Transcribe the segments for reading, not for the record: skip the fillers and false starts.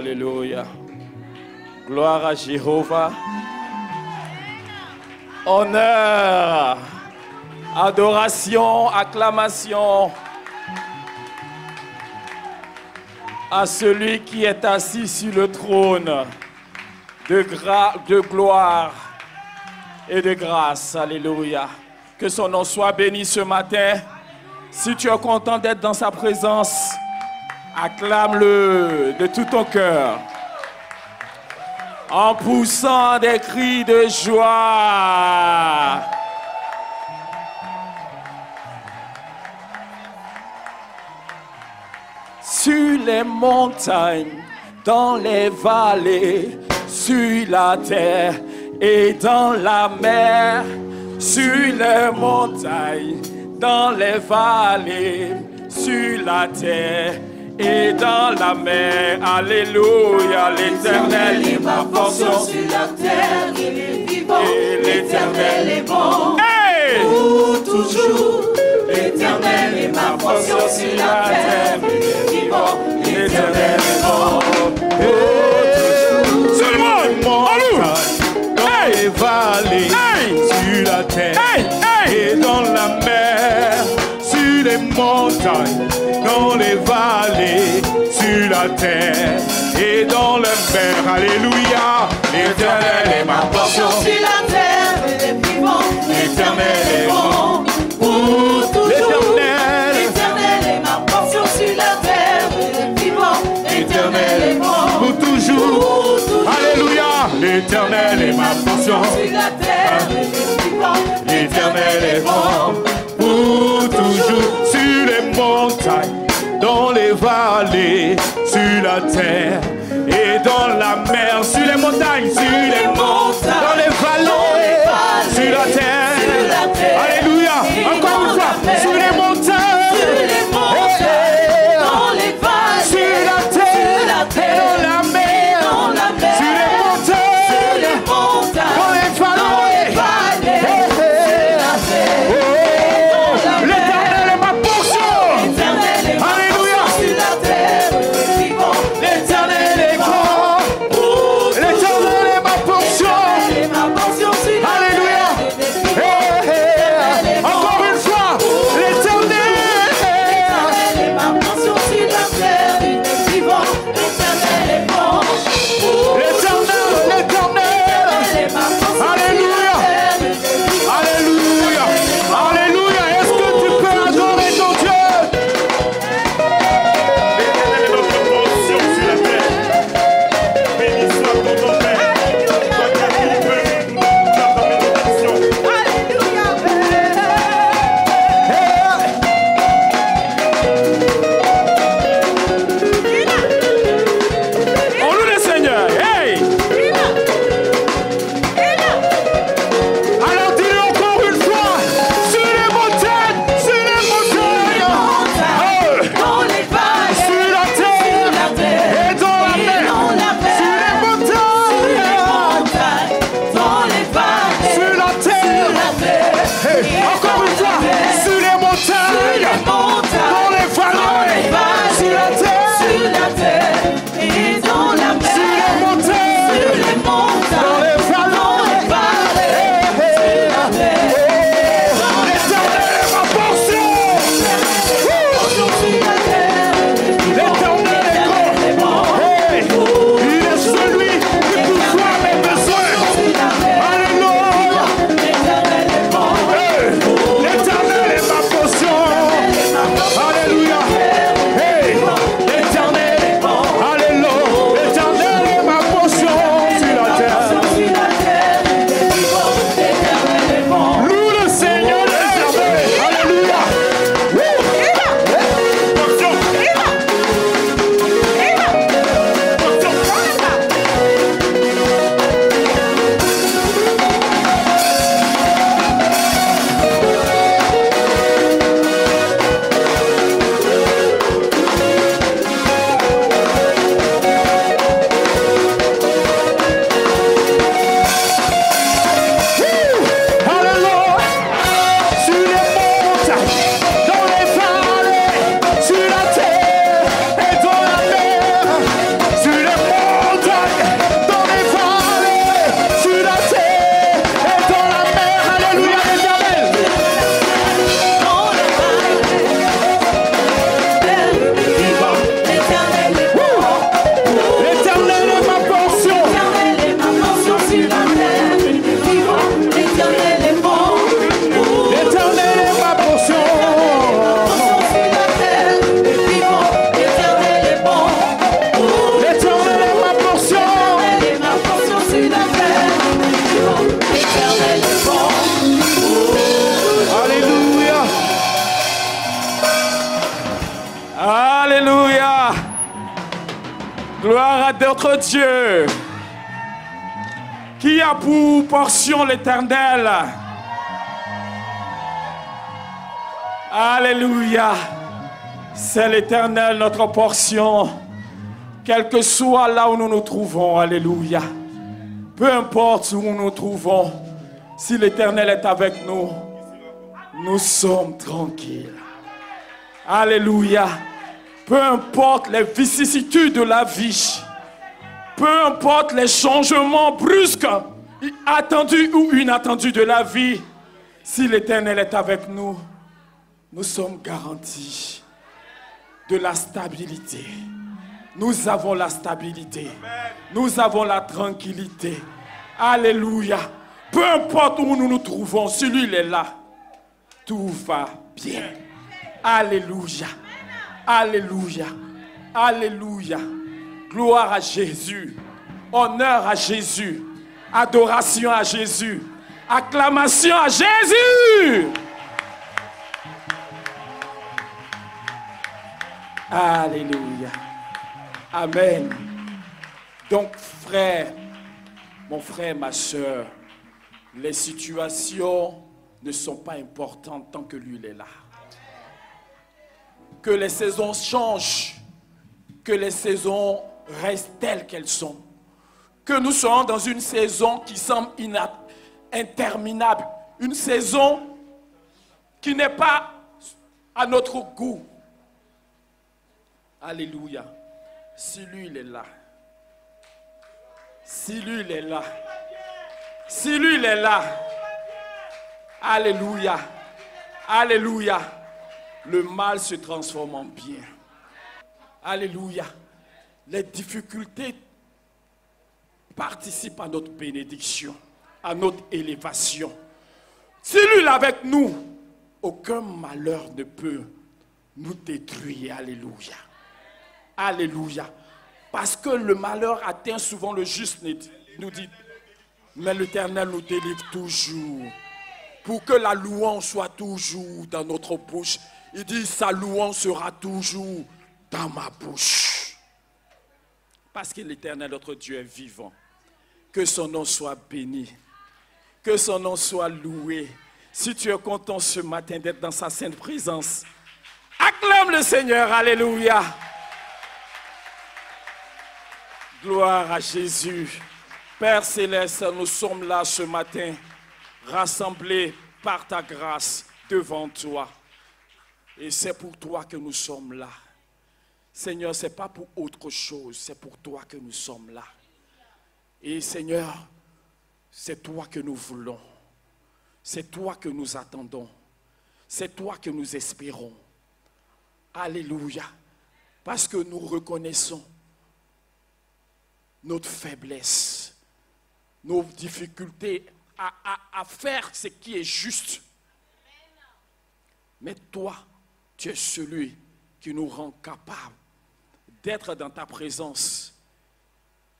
Alléluia. Gloire à Jéhovah. Honneur, adoration, acclamation à celui qui est assis sur le trône de gloire et de grâce. Alléluia. Que son nom soit béni ce matin. Si tu es content d'être dans sa présence, acclame-le de tout ton cœur, en poussant des cris de joie. Sur les montagnes, dans les vallées, sur la terre et dans la mer, sur les montagnes, dans les vallées, sur la terre et dans la mer. Alléluia, l'Éternel est ma portion. Sur la terre, il est vivant. Et l'Éternel est bon. Hey! Pour toujours. L'Éternel est ma portion sur la terre, il est vivant. L'Éternel est bon. Tout le monde, Dans les vallées, sur la terre et dans la mer, sur les montagnes, dans les vallées, sur la terre et dans la mer. Alléluia, l'Éternel est ma portion. Sur la terre, il est vivant. L'Éternel est bon. Pour toujours. L'Éternel est ma portion sur la terre, il est vivant. L'Éternel est bon. Pour toujours. Alléluia, l'Éternel est ma portion. Sur la terre, il est vivant. L'Éternel est bon pour toujours. Sur les montagnes, dans les vallées, sur la terre et dans la mer. Sur les montagnes, dans les vallées, sur la terre. Alléluia, encore une fois, sur les montagnes, dans les vallées, sur la terre, dans la mer, sur les montagnes, dans les vallées. pas d'autre Dieu qui a pour portion l'Éternel. Alléluia. C'est l'Éternel notre portion. Quel que soit là où nous nous trouvons. Alléluia. Peu importe où nous nous trouvons. Si l'Éternel est avec nous, nous sommes tranquilles. Alléluia. Peu importe les vicissitudes de la vie. Peu importe les changements brusques, attendus ou inattendus de la vie. Si l'Éternel est avec nous, nous sommes garantis de la stabilité. Nous avons la stabilité. Nous avons la tranquillité. Alléluia. Peu importe où nous nous trouvons, si lui il est là, tout va bien. Alléluia. Alléluia. Alléluia. Gloire à Jésus. Honneur à Jésus. Adoration à Jésus. Acclamation à Jésus. Alléluia. Amen. Donc, frère, mon frère, ma soeur, les situations ne sont pas importantes tant que lui il est là. Que les saisons changent, que les saisons restent telles qu'elles sont. Que nous soyons dans une saison qui semble interminable, une saison qui n'est pas à notre goût. Alléluia. Si lui il est là, si lui il est là, si lui il est là, alléluia, alléluia, le mal se transforme en bien. Alléluia. Les difficultés participent à notre bénédiction, à notre élévation. Si lui est avec nous, aucun malheur ne peut nous détruire. Alléluia. Alléluia. Parce que le malheur atteint souvent le juste, nous dit, mais l'Éternel nous délivre toujours. Pour que la louange soit toujours dans notre bouche. Il dit, sa louange sera toujours dans ma bouche. Parce que l'Éternel, notre Dieu, est vivant. Que son nom soit béni. Que son nom soit loué. Si tu es content ce matin d'être dans sa sainte présence, acclame le Seigneur. Alléluia. Gloire à Jésus. Père Céleste, nous sommes là ce matin, rassemblés par ta grâce devant toi. Et c'est pour toi que nous sommes là. Seigneur, ce n'est pas pour autre chose, c'est pour toi que nous sommes là. Et Seigneur, c'est toi que nous voulons. C'est toi que nous attendons. C'est toi que nous espérons. Alléluia. Parce que nous reconnaissons notre faiblesse, nos difficultés à faire ce qui est juste. Mais toi, tu es celui qui nous rend capables d'être dans ta présence,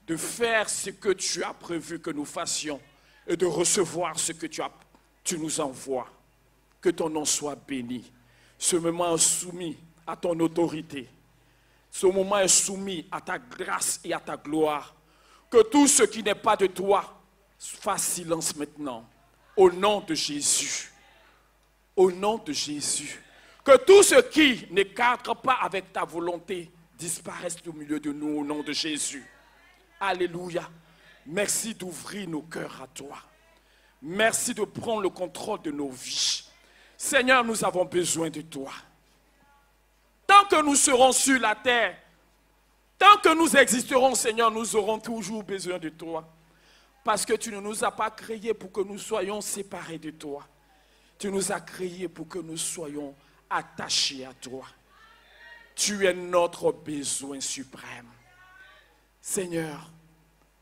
de faire ce que tu as prévu que nous fassions et de recevoir ce que tu nous envoies. Que ton nom soit béni. Ce moment est soumis à ton autorité. Ce moment est soumis à ta grâce et à ta gloire. Que tout ce qui n'est pas de toi fasse silence maintenant. Au nom de Jésus. Au nom de Jésus. Que tout ce qui ne cadre pas avec ta volonté disparaisse au milieu de nous au nom de Jésus. Alléluia. Merci d'ouvrir nos cœurs à toi. Merci de prendre le contrôle de nos vies. Seigneur, nous avons besoin de toi. Tant que nous serons sur la terre, tant que nous existerons, Seigneur, nous aurons toujours besoin de toi. Parce que tu ne nous as pas créés pour que nous soyons séparés de toi. Tu nous as créés pour que nous soyons attachés à toi. Tu es notre besoin suprême. Seigneur,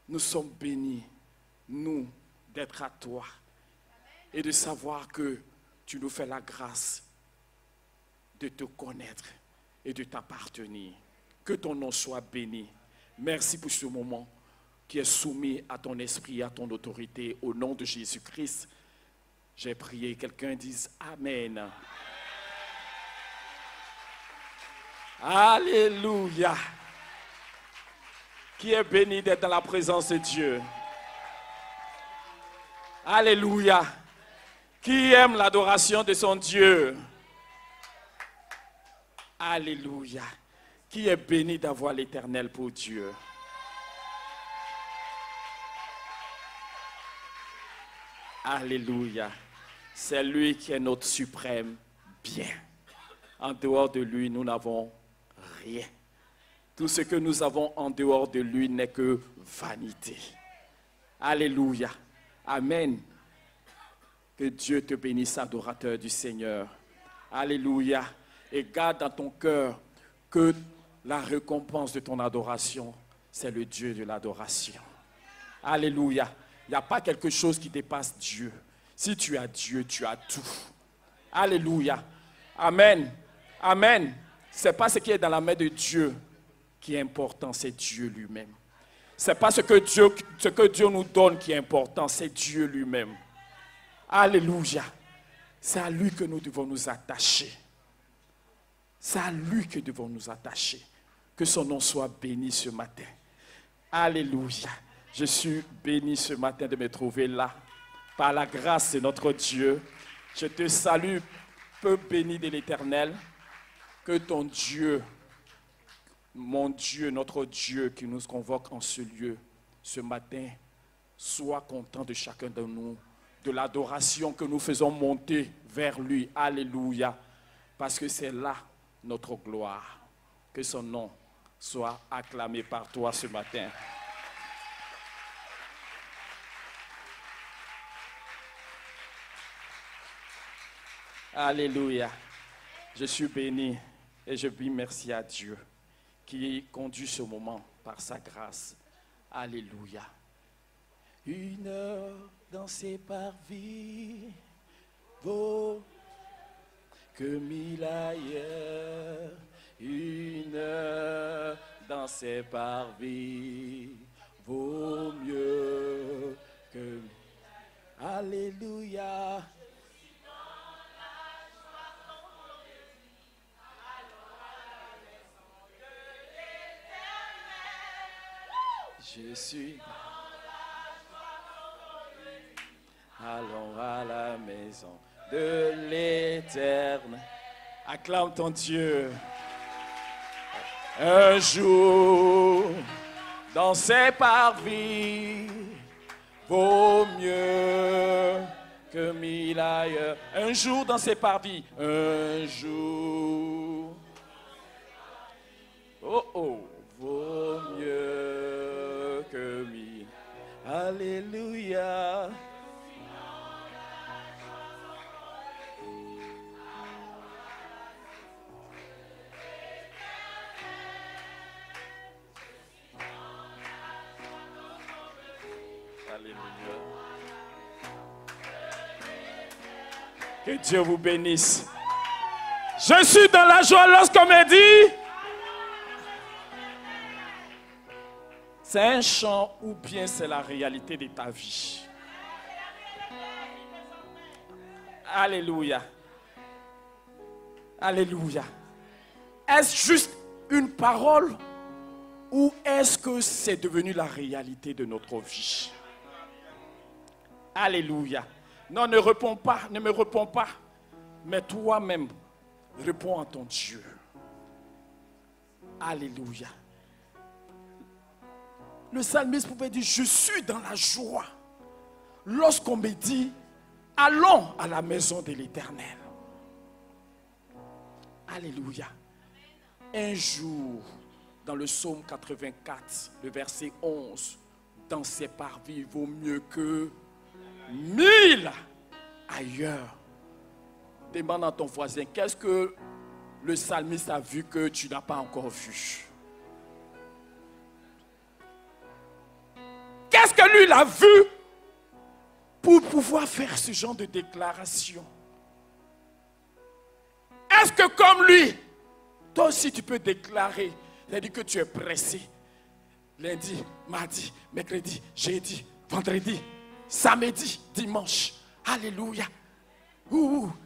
nous sommes bénis, nous, d'être à toi. Et de savoir que tu nous fais la grâce de te connaître et de t'appartenir. Que ton nom soit béni. Merci pour ce moment qui est soumis à ton esprit, à ton autorité. Au nom de Jésus-Christ, j'ai prié. Quelqu'un dise Amen. Alléluia. Qui est béni d'être dans la présence de Dieu? Alléluia. Qui aime l'adoration de son Dieu? Alléluia. Qui est béni d'avoir l'Éternel pour Dieu? Alléluia. C'est lui qui est notre suprême bien. En dehors de lui, nous n'avons rien. Tout ce que nous avons en dehors de lui n'est que vanité. Alléluia. Amen. Que Dieu te bénisse, adorateur du Seigneur. Alléluia. Et garde dans ton cœur que la récompense de ton adoration, c'est le Dieu de l'adoration. Alléluia. Il n'y a pas quelque chose qui dépasse Dieu. Si tu as Dieu, tu as tout. Alléluia. Amen. Amen. Ce n'est pas ce qui est dans la main de Dieu qui est important, c'est Dieu lui-même. Ce n'est pas ce que Dieu nous donne qui est important, c'est Dieu lui-même. Alléluia. C'est à lui que nous devons nous attacher. C'est à lui que nous devons nous attacher. Que son nom soit béni ce matin. Alléluia. Je suis béni ce matin de me trouver là. Par la grâce de notre Dieu. Je te salue, peu béni de l'Éternel. Que ton Dieu, mon Dieu, notre Dieu qui nous convoque en ce lieu, ce matin, soit content de chacun de nous, de l'adoration que nous faisons monter vers lui. Alléluia. Parce que c'est là notre gloire. Que son nom soit acclamé par toi ce matin. Alléluia. Je suis béni et je dis merci à Dieu qui conduit ce moment par sa grâce. Alléluia. Une heure dans ses parvis vaut que 1000 ailleurs. Une heure dans ses parvis vaut mieux que... Alléluia. Je suis. Allons à la maison de l'Éternel. Acclame ton Dieu. Un jour dans ses parvis vaut mieux que 1000 ailleurs. Un jour dans ses parvis. Un jour. Oh oh. Vaut mieux que 1000. Alléluia. Alléluia. Que Dieu vous bénisse. Je suis dans la joie lorsqu'on me dit. C'est un chant ou bien c'est la réalité de ta vie. Alléluia. Alléluia. Est-ce juste une parole ou est-ce que c'est devenu la réalité de notre vie? Alléluia. Non, ne réponds pas, ne me réponds pas. Mais toi-même, réponds à ton Dieu. Alléluia. Le psalmiste pouvait dire, je suis dans la joie. Lorsqu'on me dit, allons à la maison de l'Éternel. Alléluia. Un jour, dans le psaume 84, le verset 11, dans ses parvis vaut mieux que 1000 ailleurs. Demande à ton voisin, qu'est-ce que le psalmiste a vu que tu n'as pas encore vu? Qu'est-ce que lui a vu pour pouvoir faire ce genre de déclaration? Est-ce que comme lui, toi aussi tu peux déclarer, c'est-à-dire que tu es pressé, lundi, mardi, mercredi, jeudi, vendredi, samedi, dimanche, alléluia,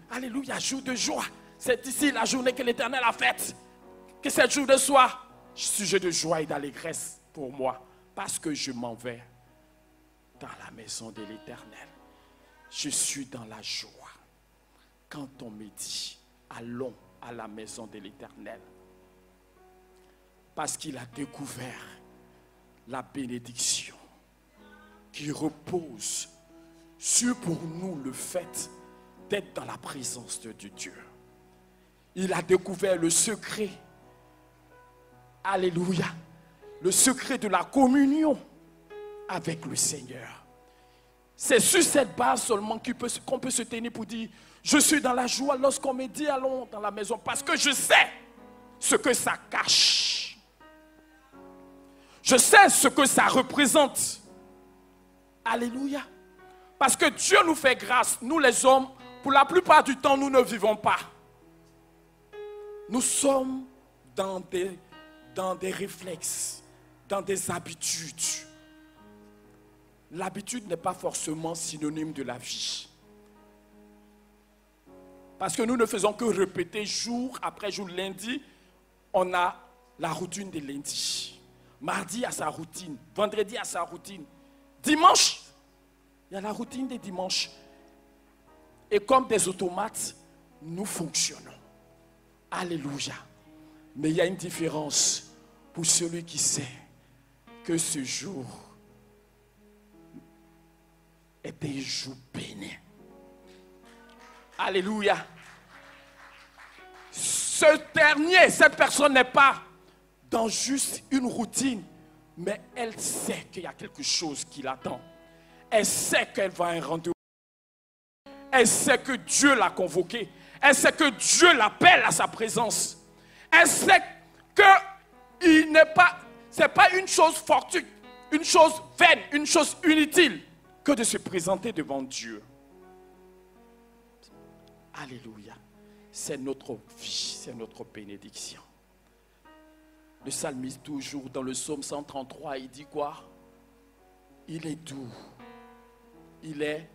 alléluia, jour de joie, c'est ici la journée que l'Éternel a faite, que cette journée soit sujet de joie et d'allégresse pour moi, parce que je m'en vais dans la maison de l'Éternel. Je suis dans la joie. Quand on me dit, allons à la maison de l'Éternel, parce qu'il a découvert la bénédiction qui repose sur pour nous le fait d'être dans la présence de Dieu. Il a découvert le secret, alléluia, le secret de la communion avec le Seigneur. C'est sur cette base seulement qu'on peut se tenir pour dire, je suis dans la joie lorsqu'on me dit allons dans la maison, parce que je sais ce que ça cache. Je sais ce que ça représente. Alléluia. Parce que Dieu nous fait grâce. Nous les hommes, pour la plupart du temps, nous ne vivons pas. Nous sommes dans des réflexes, dans des habitudes. L'habitude n'est pas forcément synonyme de la vie. Parce que nous ne faisons que répéter jour après jour. Lundi, on a la routine de lundi. Mardi a sa routine. Vendredi a sa routine. Dimanche, il y a la routine des dimanches. Et comme des automates, nous fonctionnons. Alléluia. Mais il y a une différence pour celui qui sait que ce jour est un jour béni. Alléluia. Cette personne n'est pas dans juste une routine, mais elle sait qu'il y a quelque chose qui l'attend. Elle sait qu'elle va à un rendez-vous. Elle sait que Dieu l'a convoquée. Elle sait que Dieu l'appelle à sa présence. Elle sait que c'est pas une chose fortuite, une chose vaine, une chose inutile que de se présenter devant Dieu. Alléluia. C'est notre vie, c'est notre bénédiction. Le psalmiste, toujours dans le psaume 133, il dit quoi? Il est doux, il est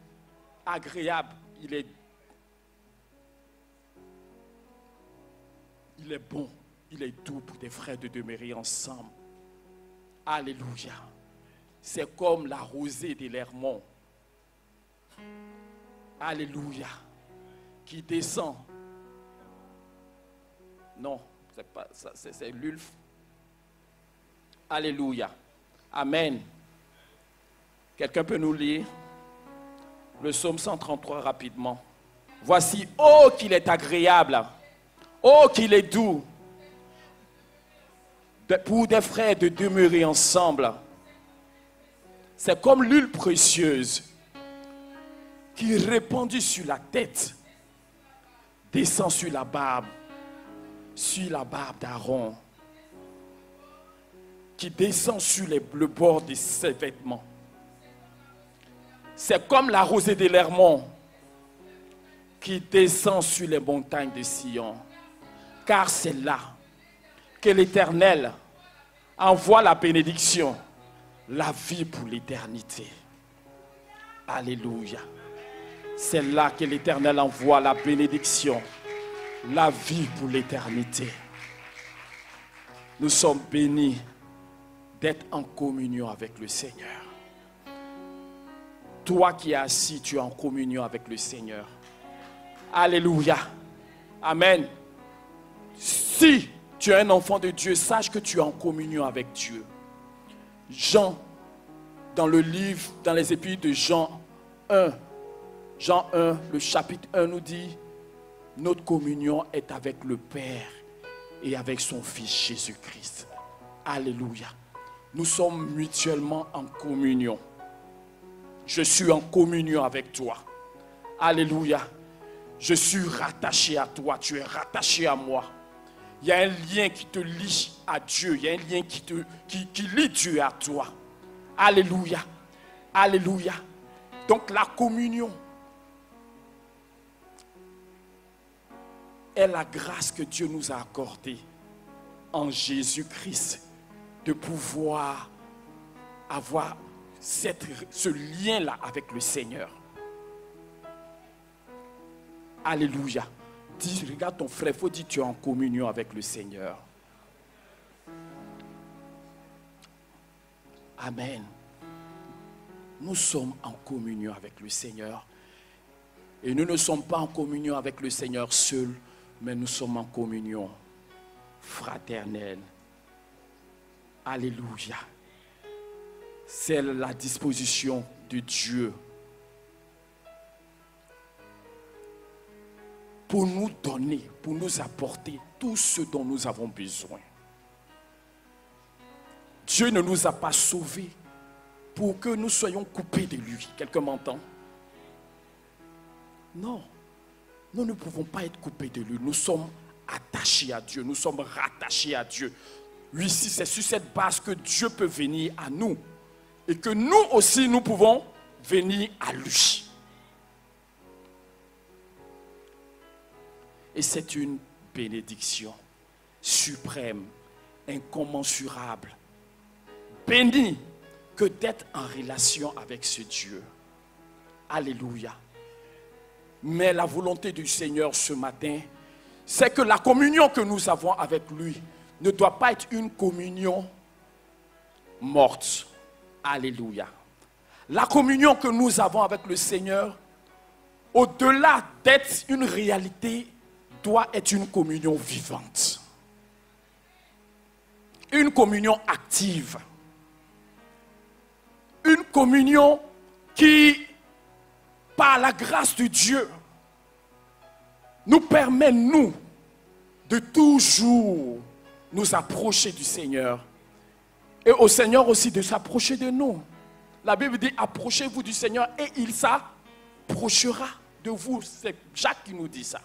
agréable, il est bon, il est doux pour des frères de demeurer ensemble. Alléluia. C'est comme la rosée de l'Hermon. Alléluia. Qui descend. Non, c'est pas ça, c'est l'ulf. Alléluia. Amen. Quelqu'un peut nous lire le psaume 133 rapidement. Voici, oh qu'il est agréable, oh qu'il est doux pour des frères de demeurer ensemble. C'est comme l'huile précieuse qui répandue sur la tête descend sur la barbe d'Aaron, qui descend sur le bord de ses vêtements. C'est comme la rosée de l'Hermon qui descend sur les montagnes de Sion. Car c'est là que l'Éternel envoie la bénédiction, la vie pour l'éternité. Alléluia. C'est là que l'Éternel envoie la bénédiction, la vie pour l'éternité. Nous sommes bénis d'être en communion avec le Seigneur. Toi qui es assis, tu es en communion avec le Seigneur. Alléluia. Amen. Si tu es un enfant de Dieu, sache que tu es en communion avec Dieu. Jean, dans le livre, dans les épîtres de Jean 1, le chapitre 1 nous dit, notre communion est avec le Père et avec son Fils Jésus-Christ. Alléluia. Nous sommes mutuellement en communion. Je suis en communion avec toi. Alléluia. Je suis rattaché à toi, tu es rattaché à moi. Il y a un lien qui te lie à Dieu. Il y a un lien qui lie Dieu à toi. Alléluia. Alléluia. Donc la communion est la grâce que Dieu nous a accordée en Jésus-Christ de pouvoir avoir ce lien-là avec le Seigneur. Alléluia. Dis, regarde ton frère, il faut dire que tu es en communion avec le Seigneur. Amen. Nous sommes en communion avec le Seigneur. Et nous ne sommes pas en communion avec le Seigneur seul, mais nous sommes en communion fraternelle. Alléluia. C'est la disposition de Dieu pour nous donner, pour nous apporter tout ce dont nous avons besoin. Dieu ne nous a pas sauvés pour que nous soyons coupés de lui. Quelqu'un m'entend? Non, nous ne pouvons pas être coupés de lui. Nous sommes attachés à Dieu, nous sommes rattachés à Dieu. Oui, si c'est sur cette base que Dieu peut venir à nous et que nous aussi nous pouvons venir à lui. Et c'est une bénédiction suprême, incommensurable, bénie que d'être en relation avec ce Dieu. Alléluia. Mais la volonté du Seigneur ce matin, c'est que la communion que nous avons avec lui ne doit pas être une communion morte. Alléluia. La communion que nous avons avec le Seigneur, au-delà d'être une réalité, doit être une communion vivante. Une communion active. Une communion qui, par la grâce de Dieu, nous permet, nous, de toujours nous approcher du Seigneur. Et au Seigneur aussi de s'approcher de nous. La Bible dit, approchez-vous du Seigneur et il s'approchera de vous. C'est Jacques qui nous dit ça.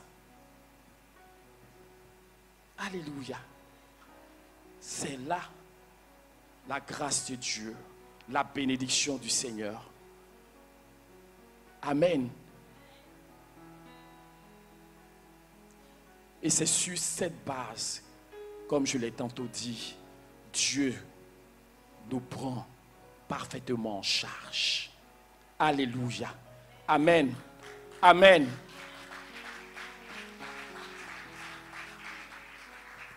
Alléluia. C'est là la grâce de Dieu, la bénédiction du Seigneur. Amen. Et c'est sur cette base, comme je l'ai tantôt dit, Dieu nous prend parfaitement en charge. Alléluia. Amen. Amen.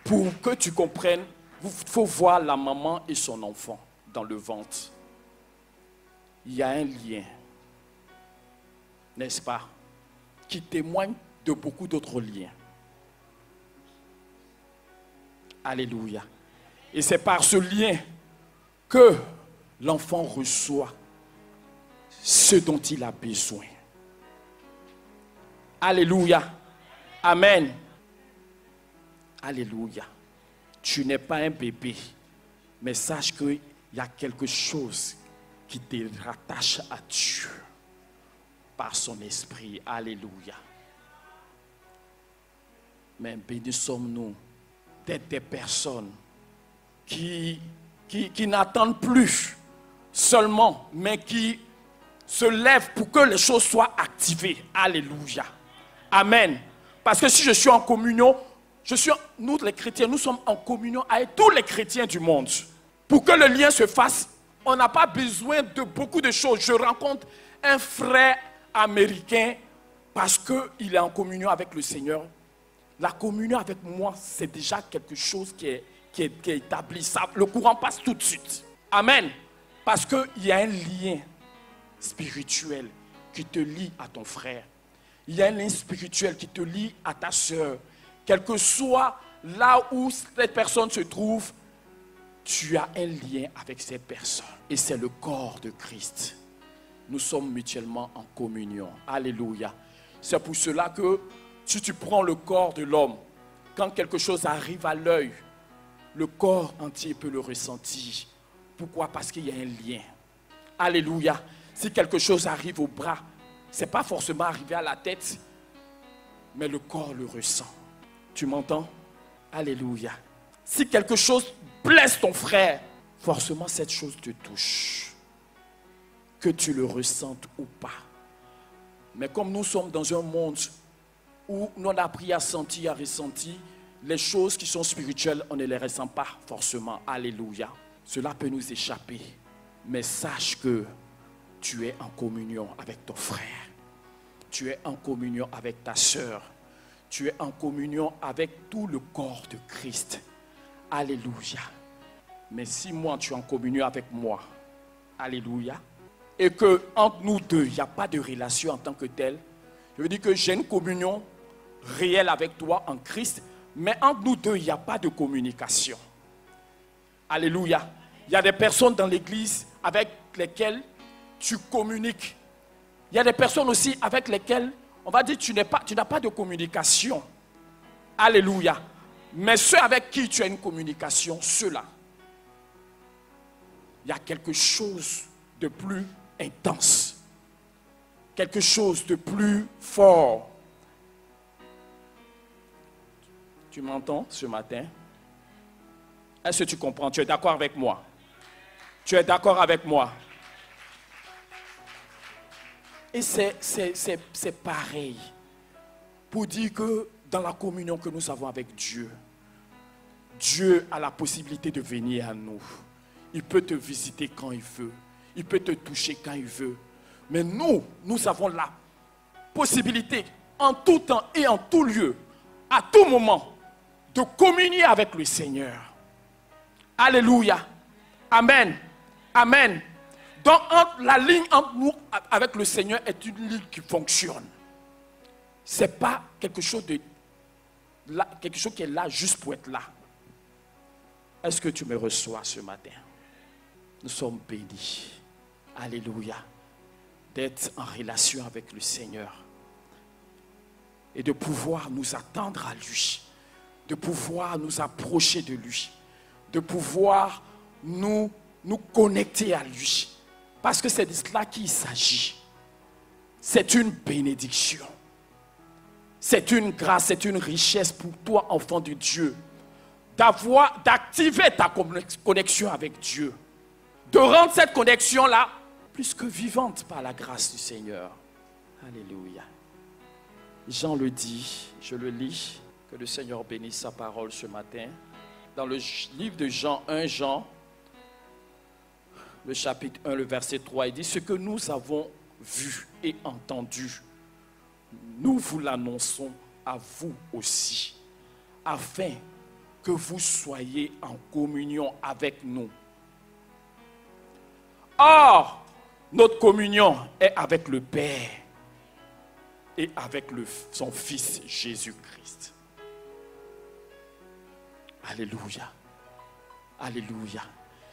Pour que tu comprennes, il faut voir la maman et son enfant dans le ventre. Il y a un lien, n'est-ce pas, qui témoigne de beaucoup d'autres liens. Alléluia. Et c'est par ce lien que l'enfant reçoit ce dont il a besoin. Alléluia. Amen. Alléluia. Tu n'es pas un bébé, mais sache qu'il y a quelque chose qui te rattache à Dieu par son esprit. Alléluia. Mais bénis sommes-nous d'être des personnes qui n'attendent plus seulement, mais qui se lèvent pour que les choses soient activées. Alléluia. Amen. Parce que si je suis en communion, nous les chrétiens, nous sommes en communion avec tous les chrétiens du monde. Pour que le lien se fasse, on n'a pas besoin de beaucoup de choses. Je rencontre un frère américain parce qu'il est en communion avec le Seigneur. La communion avec moi, c'est déjà quelque chose qui est établi. Ça, le courant passe tout de suite. Amen. Parce qu'il y a un lien spirituel qui te lie à ton frère. Il y a un lien spirituel qui te lie à ta soeur. Quel que soit là où cette personne se trouve, tu as un lien avec cette personne. Et c'est le corps de Christ. Nous sommes mutuellement en communion. Alléluia. C'est pour cela que si tu prends le corps de l'homme, quand quelque chose arrive à l'œil, le corps entier peut le ressentir. Pourquoi? Parce qu'il y a un lien. Alléluia. Si quelque chose arrive au bras, ce n'est pas forcément arrivé à la tête, mais le corps le ressent. Tu m'entends? Alléluia. Si quelque chose blesse ton frère, forcément cette chose te touche. Que tu le ressentes ou pas. Mais comme nous sommes dans un monde où nous on a appris à sentir, à ressentir, les choses qui sont spirituelles, on ne les ressent pas forcément. Alléluia. Cela peut nous échapper. Mais sache que tu es en communion avec ton frère. Tu es en communion avec ta sœur. Tu es en communion avec tout le corps de Christ. Alléluia. Mais si moi, tu es en communion avec moi, Alléluia. Et qu'entre nous deux, il n'y a pas de relation en tant que telle. Je veux dire que j'ai une communion réelle avec toi en Christ, mais entre nous deux, il n'y a pas de communication. Alléluia. Il y a des personnes dans l'église avec lesquelles tu communiques. Il y a des personnes aussi avec lesquelles, on va dire, tu n'as pas de communication. Alléluia. Mais ceux avec qui tu as une communication, ceux-là, il y a quelque chose de plus intense. Quelque chose de plus fort. Tu m'entends ce matin? Est-ce que tu comprends? Tu es d'accord avec moi? Tu es d'accord avec moi? Et c'est pareil. Pour dire que dans la communion que nous avons avec Dieu, Dieu a la possibilité de venir à nous. Il peut te visiter quand il veut. Il peut te toucher quand il veut. Mais nous avons la possibilité, en tout temps et en tout lieu, à tout moment, de communier avec le Seigneur. Alléluia. Amen. Amen. Donc, la ligne entre nous avec le Seigneur est une ligne qui fonctionne. Ce n'est pas quelque chose qui est là juste pour être là. Est-ce que tu me reçois ce matin? Nous sommes bénis. Alléluia. D'être en relation avec le Seigneur. Et de pouvoir nous attendre à lui. De pouvoir nous approcher de lui. De pouvoir nous connecter à lui. Parce que c'est de cela qu'il s'agit. C'est une bénédiction. C'est une grâce, c'est une richesse pour toi, enfant de Dieu. D'activer ta connexion avec Dieu. De rendre cette connexion-là plus que vivante par la grâce du Seigneur. Alléluia. Jean le dit, je le lis, que le Seigneur bénisse sa parole ce matin. Dans le livre de Jean, 1 Jean, le chapitre 1, le verset 3, il dit, ce que nous avons vu et entendu, nous vous l'annonçons à vous aussi, afin que vous soyez en communion avec nous. Or, notre communion est avec le Père et avec son Fils Jésus-Christ. Alléluia. Alléluia.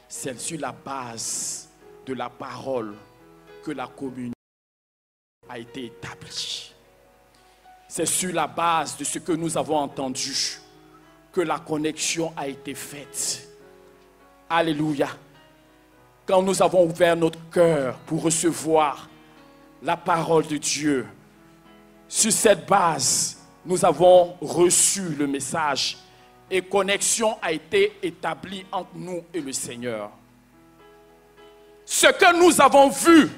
C'est sur la base de la parole que la communion a été établie. C'est sur la base de ce que nous avons entendu que la connexion a été faite. Alléluia. Quand nous avons ouvert notre cœur pour recevoir la parole de Dieu, sur cette base, nous avons reçu le message et connexion a été établie entre nous et le Seigneur. Ce que nous avons vu,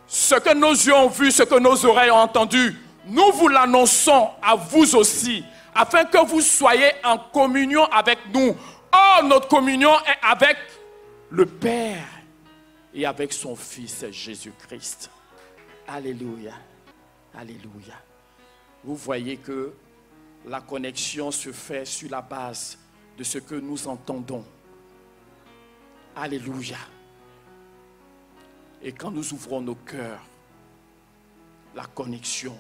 ce que nos yeux ont vu, ce que nos oreilles ont entendu, nous vous l'annonçons à vous aussi, afin que vous soyez en communion avec nous. Or, notre communion est avec le Père et avec son Fils Jésus-Christ. Alléluia. Alléluia. Vous voyez que la connexion se fait sur la base de ce que nous entendons. Alléluia. Et quand nous ouvrons nos cœurs, la connexion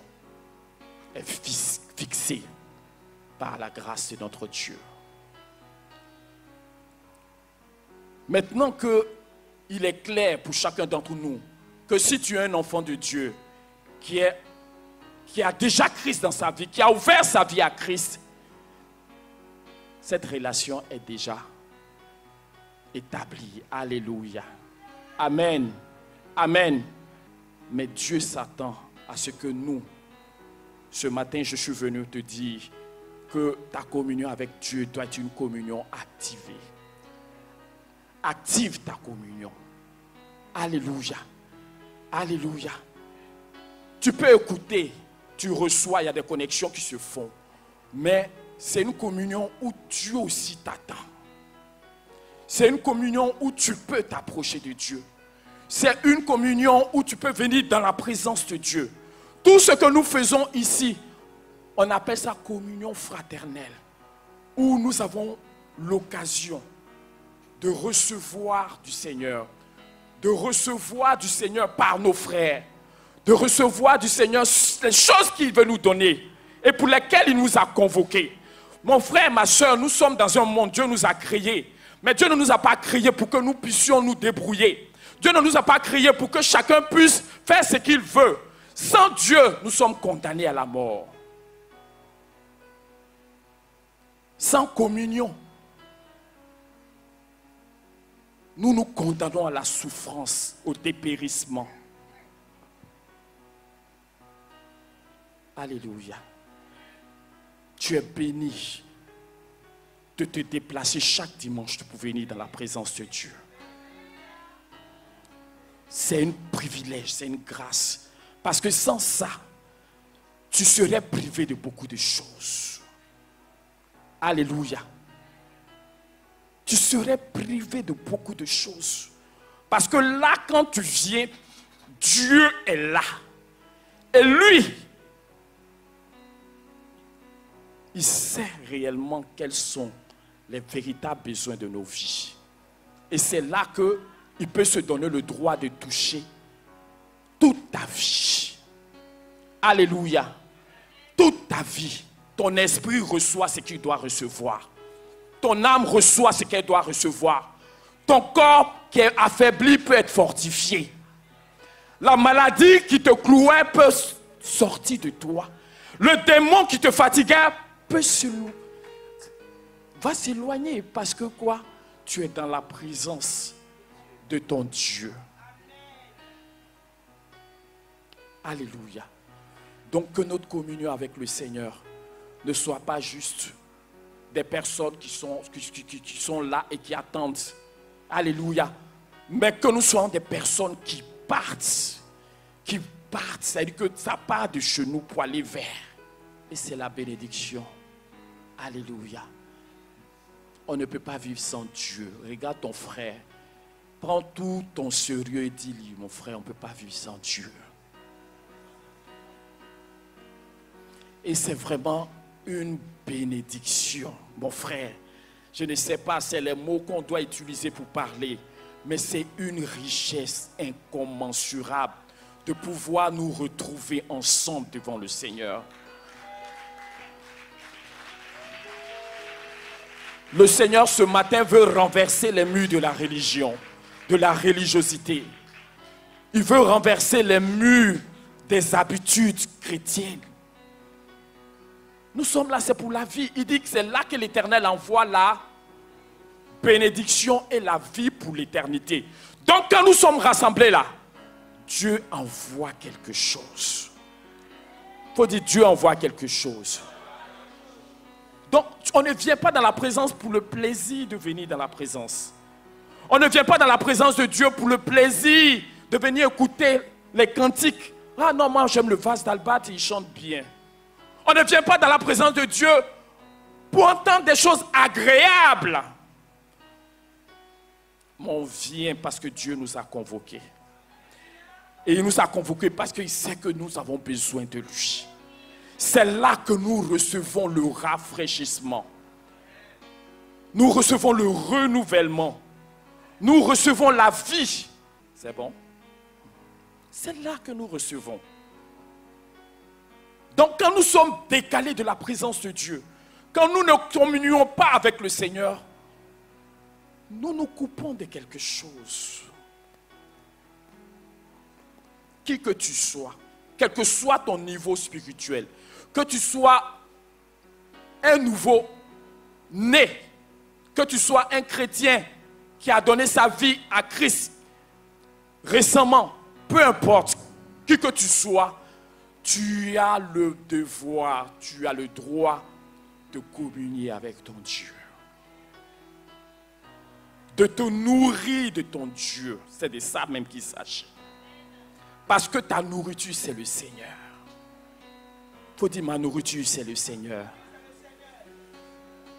est fixée par la grâce de notre Dieu. Maintenant qu'il est clair pour chacun d'entre nous que si tu es un enfant de Dieu qui a déjà Christ dans sa vie, qui a ouvert sa vie à Christ, cette relation est déjà établie. Alléluia. Amen. Amen. Mais Dieu s'attend à ce que nous, ce matin, je suis venu te dire que ta communion avec Dieu doit être une communion activée. Active ta communion. Alléluia. Alléluia. Tu peux écouter, tu reçois, il y a des connexions qui se font. Mais c'est une communion où Dieu aussi t'attend. C'est une communion où tu peux t'approcher de Dieu. C'est une communion où tu peux venir dans la présence de Dieu. Tout ce que nous faisons ici, on appelle ça communion fraternelle, où nous avons l'occasion de recevoir du Seigneur, de recevoir du Seigneur par nos frères, de recevoir du Seigneur les choses qu'il veut nous donner et pour lesquelles il nous a convoqués. Mon frère, ma soeur, nous sommes dans un monde, Dieu nous a créés. Mais Dieu ne nous a pas créés pour que nous puissions nous débrouiller. Dieu ne nous a pas créés pour que chacun puisse faire ce qu'il veut. Sans Dieu, nous sommes condamnés à la mort. Sans communion, nous nous condamnons à la souffrance, au dépérissement. Alléluia. Tu es béni de te déplacer chaque dimanche pour venir dans la présence de Dieu. C'est un privilège, c'est une grâce. Parce que sans ça, tu serais privé de beaucoup de choses. Alléluia. Tu serais privé de beaucoup de choses. Parce que là, quand tu viens, Dieu est là. Et lui, il sait réellement quels sont les véritables besoins de nos vies. Et c'est là qu'il peut se donner le droit de toucher toute ta vie. Alléluia. Toute ta vie. Ton esprit reçoit ce qu'il doit recevoir. Ton âme reçoit ce qu'elle doit recevoir. Ton corps qui est affaibli peut être fortifié. La maladie qui te clouait peut sortir de toi. Le démon qui te fatiguait va s'éloigner parce que quoi? Tu es dans la présence de ton Dieu. Alléluia. Donc que notre communion avec le Seigneur ne soit pas juste des personnes qui sont là et qui attendent. Alléluia. Mais que nous soyons des personnes qui partent. Qui partent. C'est-à-dire que ça part de chez nous pour aller vers. Et c'est la bénédiction. Alléluia. On ne peut pas vivre sans Dieu. Regarde ton frère. Prends tout ton sérieux et dis-lui, mon frère, on ne peut pas vivre sans Dieu. Et c'est vraiment une bénédiction, mon frère. Je ne sais pas, c'est les mots qu'on doit utiliser pour parler, mais c'est une richesse incommensurable de pouvoir nous retrouver ensemble devant le Seigneur. Le Seigneur ce matin veut renverser les murs de la religion, de la religiosité. Il veut renverser les murs des habitudes chrétiennes. Nous sommes là, c'est pour la vie. Il dit que c'est là que l'Éternel envoie la bénédiction et la vie pour l'éternité. Donc quand nous sommes rassemblés là, Dieu envoie quelque chose. Il faut dire Dieu envoie quelque chose. Donc on ne vient pas dans la présence pour le plaisir de venir dans la présence. On ne vient pas dans la présence de Dieu pour le plaisir de venir écouter les cantiques. Ah non, moi j'aime le vase d'Albat, il chante bien. On ne vient pas dans la présence de Dieu pour entendre des choses agréables. Mais on vient parce que Dieu nous a convoqués. Et il nous a convoqués parce qu'il sait que nous avons besoin de lui. C'est là que nous recevons le rafraîchissement. Nous recevons le renouvellement. Nous recevons la vie. C'est bon? C'est là que nous recevons. Donc quand nous sommes décalés de la présence de Dieu, quand nous ne communions pas avec le Seigneur, nous nous coupons de quelque chose. Qui que tu sois, quel que soit ton niveau spirituel, que tu sois un nouveau né, que tu sois un chrétien qui a donné sa vie à Christ récemment, peu importe qui que tu sois, tu as le devoir, tu as le droit de communier avec ton Dieu. De te nourrir de ton Dieu. C'est de ça même qu'il s'agit. Parce que ta nourriture, c'est le Seigneur. Il faut dire, ma nourriture, c'est le Seigneur.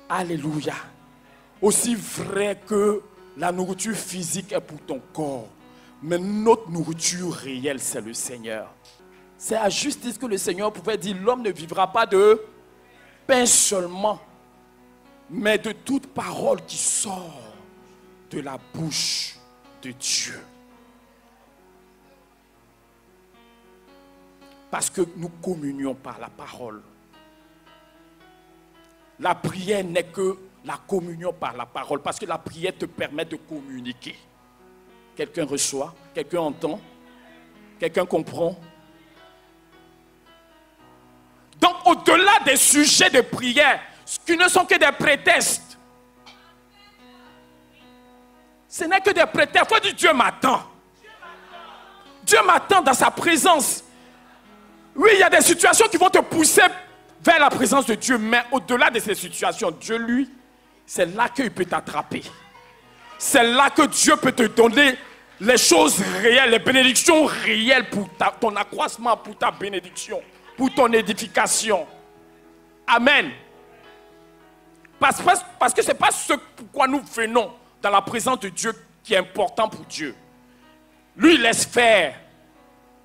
Alléluia. Aussi vrai que la nourriture physique est pour ton corps, mais notre nourriture réelle, c'est le Seigneur. C'est à justice que le Seigneur pouvait dire, l'homme ne vivra pas de pain seulement, mais de toute parole qui sort de la bouche de Dieu. Parce que nous communions par la parole. La prière n'est que la communion par la parole. Parce que la prière te permet de communiquer. Quelqu'un reçoit, quelqu'un entend, quelqu'un comprend. Donc, au-delà des sujets de prière, qui ne sont que des prétextes, ce n'est que des prétextes. Il faut dire Dieu m'attend. Dieu m'attend dans sa présence. Oui, il y a des situations qui vont te pousser vers la présence de Dieu, mais au-delà de ces situations, Dieu, lui, c'est là qu'il peut t'attraper. C'est là que Dieu peut te donner les choses réelles, les bénédictions réelles pour ton accroissement, pour ta bénédiction, pour ton édification. Amen. Parce que ce n'est pas ce pourquoi nous venons dans la présence de Dieu qui est important pour Dieu. Lui, il laisse faire.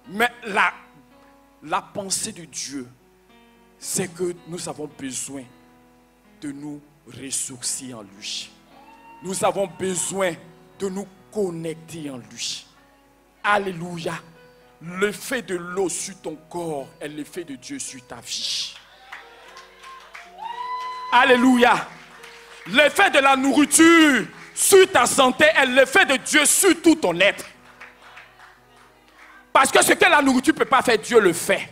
Mais la pensée de Dieu, c'est que nous avons besoin de nous ressourcer en lui. Nous avons besoin de nous connecter en lui. Alléluia. L'effet de l'eau sur ton corps est l'effet de Dieu sur ta vie. Alléluia. L'effet de la nourriture sur ta santé est l'effet de Dieu sur tout ton être. Parce que ce que la nourriture ne peut pas faire, Dieu le fait.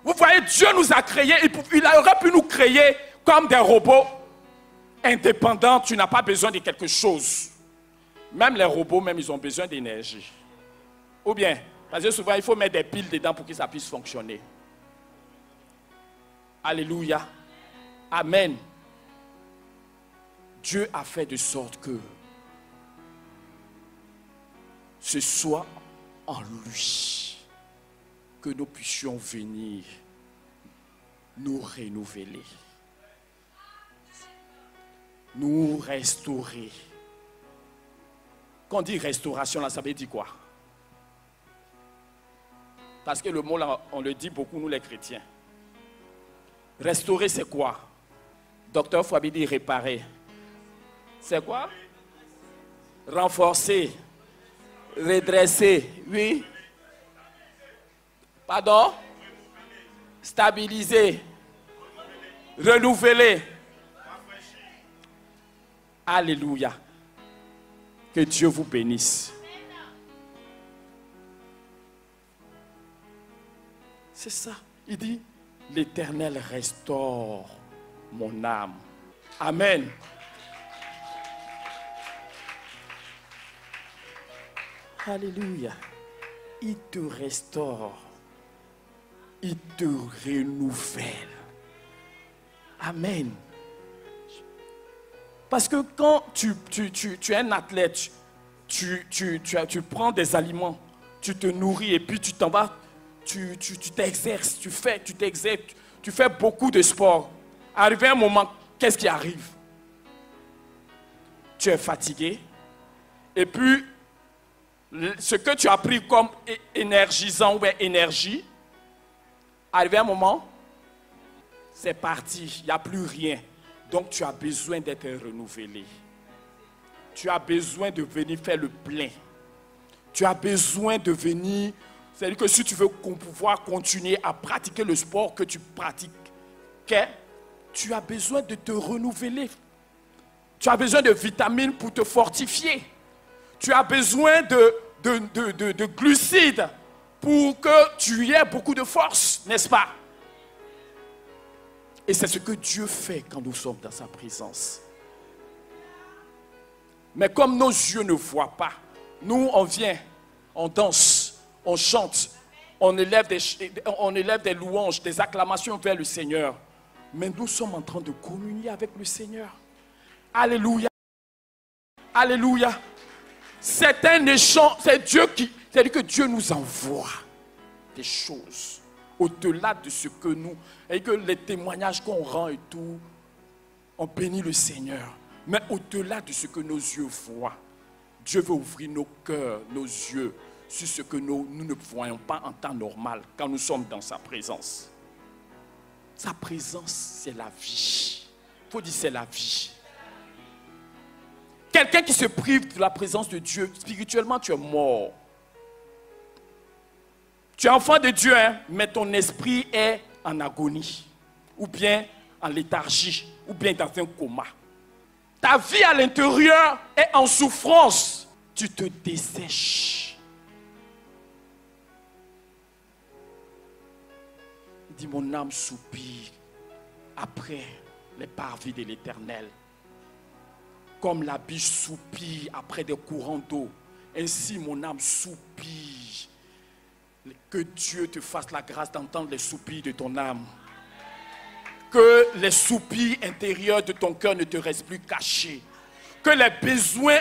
Vous voyez, Dieu nous a créés, il aurait pu nous créer comme des robots indépendants. Tu n'as pas besoin de quelque chose. Même les robots, même, ils ont besoin d'énergie. Ou bien, parce que souvent, il faut mettre des piles dedans pour que ça puisse fonctionner. Alléluia. Amen. Dieu a fait de sorte que ce soit en lui que nous puissions venir nous renouveler, nous restaurer. Quand on dit restauration, là, ça veut dire quoi? Parce que le mot là, on le dit beaucoup, nous les chrétiens. Restaurer, c'est quoi? Docteur Fabi dit réparer. C'est quoi? Renforcer, redresser, oui. Pardon? Stabiliser, renouveler. Alléluia. Que Dieu vous bénisse. C'est ça. Il dit, l'Éternel restaure mon âme. Amen. Alléluia. Il te restaure. Il te renouvelle. Amen. Parce que quand tu es un athlète, tu prends des aliments, tu te nourris et puis tu t'en vas, tu t'exerces, tu fais beaucoup de sport. Arrivé un moment, qu'est-ce qui arrive? Tu es fatigué et puis ce que tu as pris comme énergisant ou énergie, arrivé un moment, c'est parti, il n'y a plus rien. Donc tu as besoin d'être renouvelé. Tu as besoin de venir faire le plein. Tu as besoin de venir, c'est-à-dire que si tu veux pouvoir continuer à pratiquer le sport que tu pratiques, tu as besoin de te renouveler. Tu as besoin de vitamines pour te fortifier. Tu as besoin de glucides pour que tu aies beaucoup de force, n'est-ce pas? Et c'est ce que Dieu fait quand nous sommes dans sa présence. Mais comme nos yeux ne voient pas, nous on vient, on danse, on chante, on élève des louanges, des acclamations vers le Seigneur. Mais nous sommes en train de communier avec le Seigneur. Alléluia. Alléluia. C'est un échange, c'est-à-dire que Dieu nous envoie des choses au-delà de ce que nous, et que les témoignages qu'on rend et tout, on bénit le Seigneur. Mais au-delà de ce que nos yeux voient, Dieu veut ouvrir nos cœurs, nos yeux, sur ce que nous ne voyons pas en temps normal quand nous sommes dans sa présence. Sa présence, c'est la vie. Il faut dire c'est la vie. Quelqu'un qui se prive de la présence de Dieu, spirituellement, tu es mort. Tu es enfant de Dieu, hein, mais ton esprit est en agonie, ou bien en léthargie, ou bien dans un coma. Ta vie à l'intérieur est en souffrance. Tu te dessèches. Il dit, mon âme soupire après les parvis de l'Éternel. Comme la biche soupire après des courants d'eau, ainsi mon âme soupire. Que Dieu te fasse la grâce d'entendre les soupirs de ton âme. Que les soupirs intérieurs de ton cœur ne te restent plus cachés. Que les besoins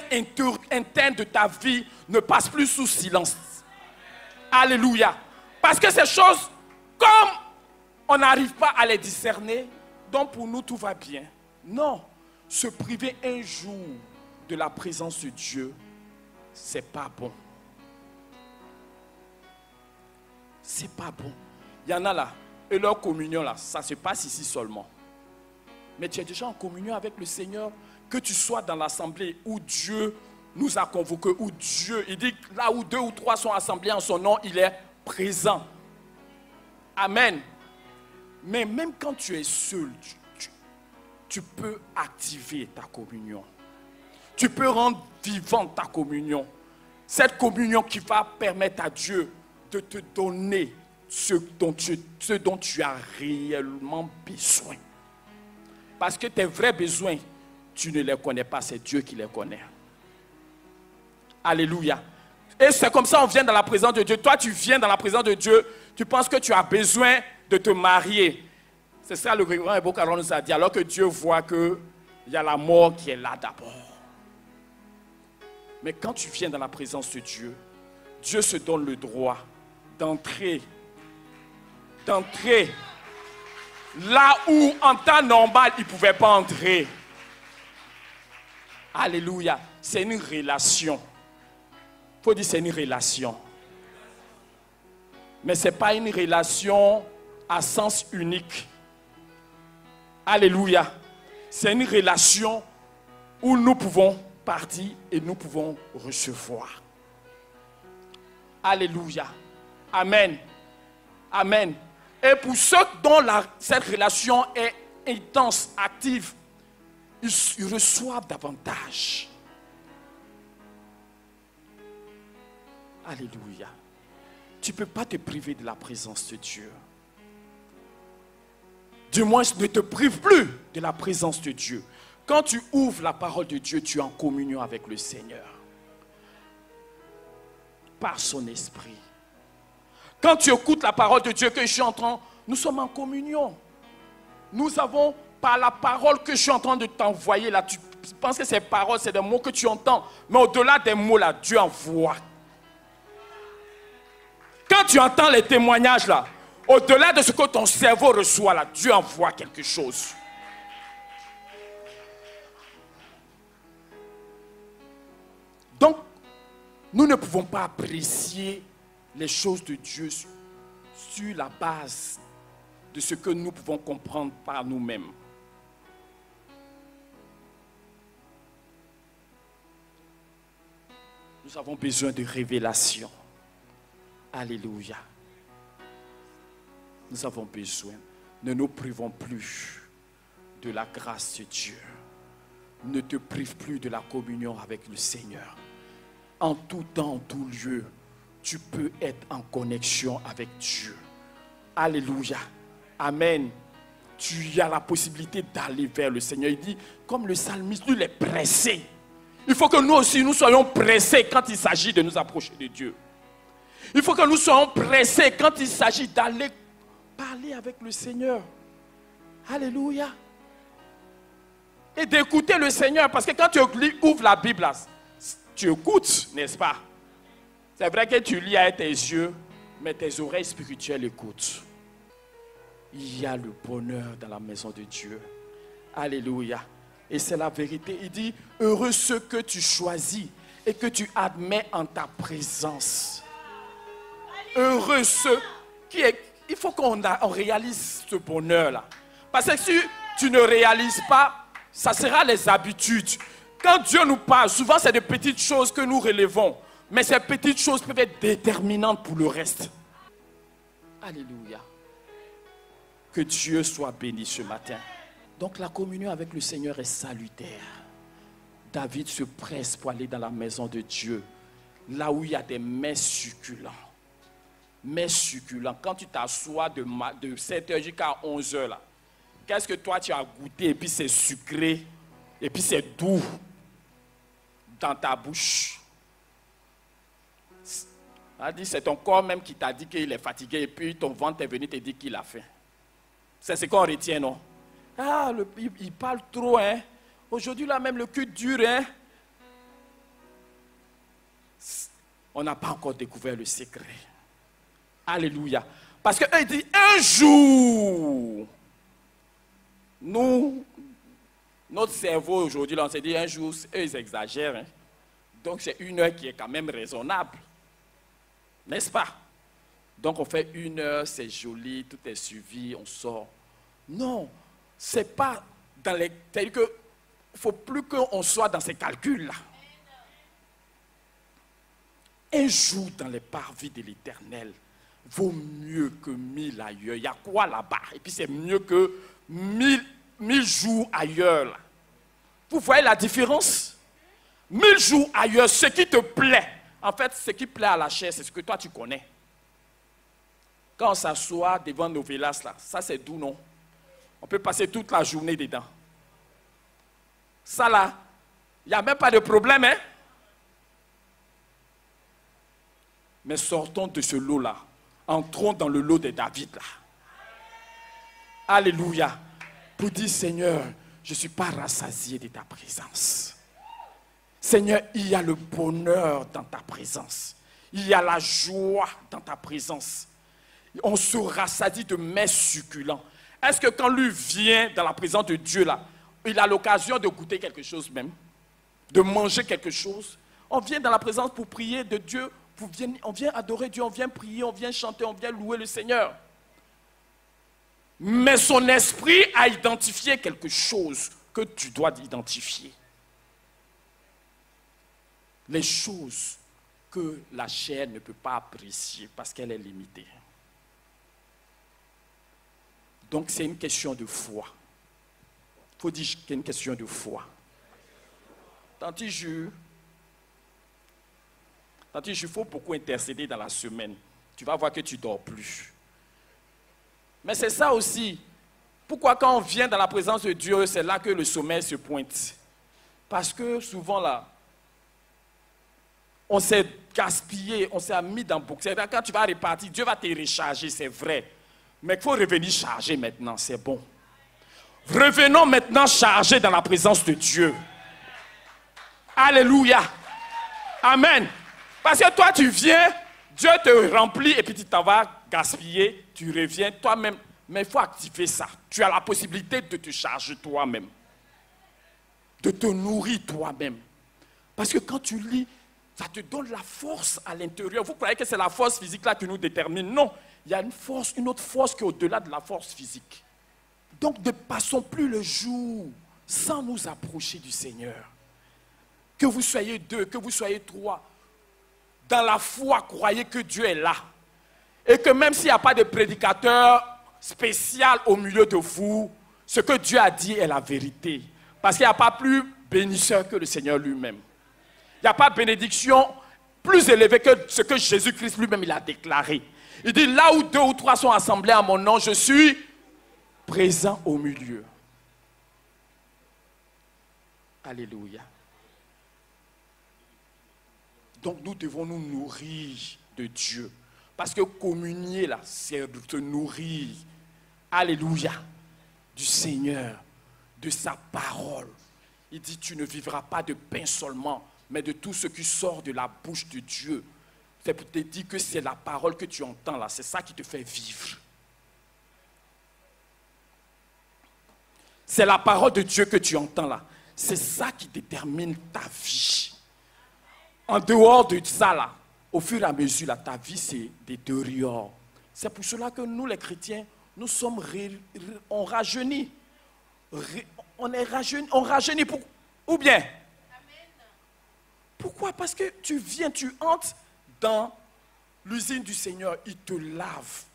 internes de ta vie ne passent plus sous silence. Alléluia. Parce que ces choses, comme on n'arrive pas à les discerner, donc pour nous tout va bien. Non. Se priver un jour de la présence de Dieu, c'est pas bon. C'est pas bon. Il y en a là, et leur communion là, ça se passe ici seulement. Mais tu es déjà en communion avec le Seigneur, que tu sois dans l'assemblée où Dieu nous a convoqués, où Dieu, il dit là où 2 ou 3 sont assemblés en son nom, il est présent. Amen. Mais même quand tu es seul, tu peux activer ta communion. Tu peux rendre vivante ta communion. Cette communion qui va permettre à Dieu de te donner ce dont tu as réellement besoin. Parce que tes vrais besoins, tu ne les connais pas, c'est Dieu qui les connaît. Alléluia. Et c'est comme ça qu'on vient dans la présence de Dieu. Toi, tu viens dans la présence de Dieu, tu penses que tu as besoin de te marier. C'est ça le Grégoire Ebocaron nous a dit, alors que Dieu voit qu'il y a la mort qui est là d'abord. Mais quand tu viens dans la présence de Dieu, Dieu se donne le droit d'entrer là où en temps normal il ne pouvait pas entrer. Alléluia. C'est une relation. Il faut dire c'est une relation. Mais ce n'est pas une relation à sens unique. Alléluia. C'est une relation où nous pouvons partir et nous pouvons recevoir. Alléluia. Amen. Amen. Et pour ceux dont cette relation est intense, active, ils reçoivent davantage. Alléluia. Tu ne peux pas te priver de la présence de Dieu. Du moins, ne te prive plus de la présence de Dieu. Quand tu ouvres la parole de Dieu, tu es en communion avec le Seigneur. Par son esprit. Quand tu écoutes la parole de Dieu que je suis en train, nous sommes en communion. Nous avons, par la parole que je suis en train de t'envoyer là, tu penses que ces paroles, c'est des mots que tu entends. Mais au-delà des mots là, Dieu envoie. Quand tu entends les témoignages là, au-delà de ce que ton cerveau reçoit là, Dieu envoie quelque chose. Donc, nous ne pouvons pas apprécier les choses de Dieu sur la base de ce que nous pouvons comprendre par nous-mêmes. Nous avons besoin de révélation. Alléluia. Nous avons besoin. Ne nous privons plus de la grâce de Dieu. Ne te prive plus de la communion avec le Seigneur. En tout temps, en tout lieu, tu peux être en connexion avec Dieu. Alléluia. Amen. Tu as la possibilité d'aller vers le Seigneur. Il dit, comme le psalmiste, lui, il est pressé. Il faut que nous aussi, nous soyons pressés quand il s'agit de nous approcher de Dieu. Il faut que nous soyons pressés quand il s'agit d'aller parler avec le Seigneur. Alléluia. Et d'écouter le Seigneur. Parce que quand tu ouvres la Bible, là, tu écoutes, n'est-ce pas? C'est vrai que tu lis avec tes yeux, mais tes oreilles spirituelles écoutent. Il y a le bonheur dans la maison de Dieu. Alléluia. Et c'est la vérité. Il dit, heureux ceux que tu choisis et que tu admets en ta présence. Heureux ceux qui est... Il faut qu'on réalise ce bonheur-là. Parce que si tu ne réalises pas, ça sera les habitudes. Quand Dieu nous parle, souvent c'est de petites choses que nous relevons. Mais ces petites choses peuvent être déterminantes pour le reste. Alléluia. Que Dieu soit béni ce matin. Donc la communion avec le Seigneur est salutaire. David se presse pour aller dans la maison de Dieu, là où il y a des mets succulents. Mets succulents. Quand tu t'assois de 7h jusqu'à 11h, là, qu'est-ce que toi tu as goûté et puis c'est sucré et puis c'est doux dans ta bouche. C'est ton corps même qui t'a dit qu'il est fatigué et puis ton ventre est venu te dire qu'il a faim. C'est ce qu'on retient, non? Ah, il parle trop, hein? Aujourd'hui, là, même le cul dur, hein? On n'a pas encore découvert le secret. Alléluia. Parce qu'eux, ils disent un jour. Nous, notre cerveau aujourd'hui, là, on s'est dit un jour, eux, ils exagèrent. Hein? Donc, c'est 1 heure qui est quand même raisonnable. N'est-ce pas? Donc, on fait 1 heure, c'est joli, tout est suivi, on sort. Non, c'est pas dans les... C'est-à-dire qu'il ne faut plus qu'on soit dans ces calculs-là. Un jour dans les parvis de l'Éternel vaut mieux que 1000 ailleurs. Il y a quoi là-bas? Et puis c'est mieux que 1000 jours ailleurs. Là. Vous voyez la différence? 1000 jours ailleurs, ce qui te plaît. En fait, ce qui plaît à la chair, c'est ce que toi tu connais. Quand on s'assoit devant nos vélas, là, ça c'est doux, non? On peut passer toute la journée dedans. Ça là, il n'y a même pas de problème, hein? Mais sortons de ce lot-là. Entrons dans le lot de David, là. Alléluia. Pour dire, Seigneur, je ne suis pas rassasié de ta présence. Seigneur, il y a le bonheur dans ta présence. Il y a la joie dans ta présence. On se rassasie de mets succulents. Est-ce que quand lui vient dans la présence de Dieu, là, il a l'occasion de goûter quelque chose même? De manger quelque chose? On vient dans la présence pour prier de Dieu. On vient adorer Dieu, on vient prier, on vient chanter, on vient louer le Seigneur. Mais son esprit a identifié quelque chose que tu dois identifier. Les choses que la chair ne peut pas apprécier parce qu'elle est limitée. Donc c'est une question de foi. Il faut dire qu'il y a une question de foi. Tant tu jures, il faut beaucoup intercéder dans la semaine. Tu vas voir que tu ne dors plus. Mais c'est ça aussi. Pourquoi quand on vient dans la présence de Dieu, c'est là que le sommeil se pointe? Parce que souvent là, on s'est gaspillé, on s'est mis dans beaucoup. C'est-à-dire quand tu vas repartir, Dieu va te recharger, c'est vrai. Mais il faut revenir charger maintenant, c'est bon. Revenons maintenant charger dans la présence de Dieu. Alléluia. Amen. Parce que toi, tu viens, Dieu te remplit et puis tu t'en vas gaspiller, tu reviens toi-même. Mais il faut activer ça. Tu as la possibilité de te charger toi-même. De te nourrir toi-même. Parce que quand tu lis, ça te donne la force à l'intérieur. Vous croyez que c'est la force physique là qui nous détermine? Non. Il y a une autre force qui est au-delà de la force physique. Donc ne passons plus le jour sans nous approcher du Seigneur. Que vous soyez 2, que vous soyez 3. Dans la foi, croyez que Dieu est là. Et que même s'il n'y a pas de prédicateur spécial au milieu de vous, ce que Dieu a dit est la vérité. Parce qu'il n'y a pas plus bénisseur que le Seigneur lui-même. Il n'y a pas de bénédiction plus élevée que ce que Jésus-Christ lui-même il a déclaré. Il dit, là où 2 ou 3 sont assemblés à mon nom, je suis présent au milieu. Alléluia. Donc nous devons nous nourrir de Dieu. Parce que communier là, c'est de te nourrir. Alléluia. Du Seigneur, de sa parole. Il dit, tu ne vivras pas de pain seulement, mais de tout ce qui sort de la bouche de Dieu. C'est pour te dire que c'est la parole que tu entends là, c'est ça qui te fait vivre. C'est la parole de Dieu que tu entends là. C'est ça qui détermine ta vie. En dehors de ça là, au fur et à mesure là, ta vie se détériore. C'est pour cela que nous les chrétiens, nous sommes on rajeunit. On rajeunit pour, ou bien? Amen. Pourquoi? Parce que tu viens, tu entres dans l'usine du Seigneur, il te lave.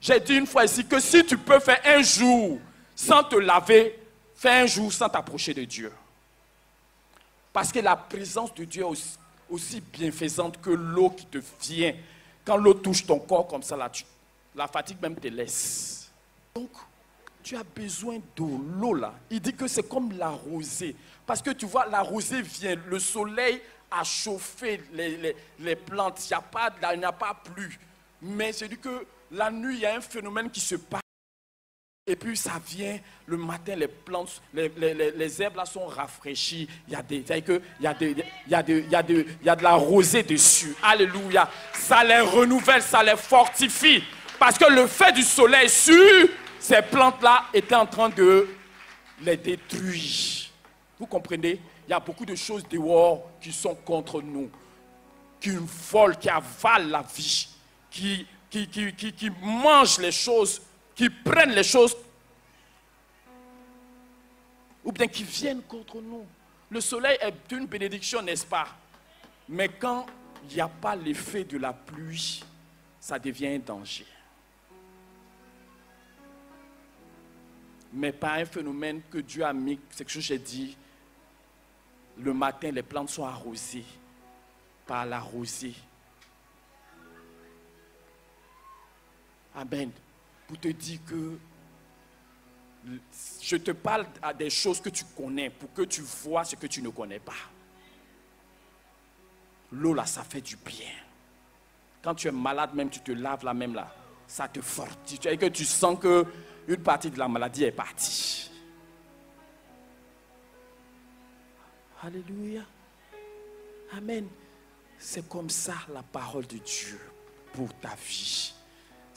J'ai dit une fois ici que si tu peux faire un jour sans te laver, fais un jour sans t'approcher de Dieu. Parce que la présence de Dieu est aussi bienfaisante que l'eau qui te vient. Quand l'eau touche ton corps comme ça, là, la fatigue même te laisse. Donc, tu as besoin de l'eau là. Il dit que c'est comme la rosée. Parce que tu vois, la rosée vient, le soleil a chauffé les plantes. Il n'y a pas plu. Mais c'est dit que la nuit, il y a un phénomène qui se passe. Et puis ça vient, le matin, les plantes, les herbes là sont rafraîchies. Il y a de la rosée dessus. Alléluia. Ça les renouvelle, ça les fortifie. Parce que le fait du soleil sur ces plantes-là était en train de les détruire. Vous comprenez? Il y a beaucoup de choses dehors qui sont contre nous. Qui volent, qui avalent la vie. Qui mangent les choses, qui prennent les choses, ou bien qui viennent contre nous. Le soleil est une bénédiction, n'est-ce pas? Mais quand il n'y a pas l'effet de la pluie, ça devient un danger. Mais par un phénomène que Dieu a mis, c'est ce que j'ai dit, le matin, les plantes sont arrosées par la rosée. Amen. Pour te dire que je te parle à des choses que tu connais pour que tu vois ce que tu ne connais pas. L'eau là, ça fait du bien. Quand tu es malade, même tu te laves là même là, ça te fortifie. Et que tu sens que une partie de la maladie est partie. Alléluia. Amen. C'est comme ça la parole de Dieu pour ta vie.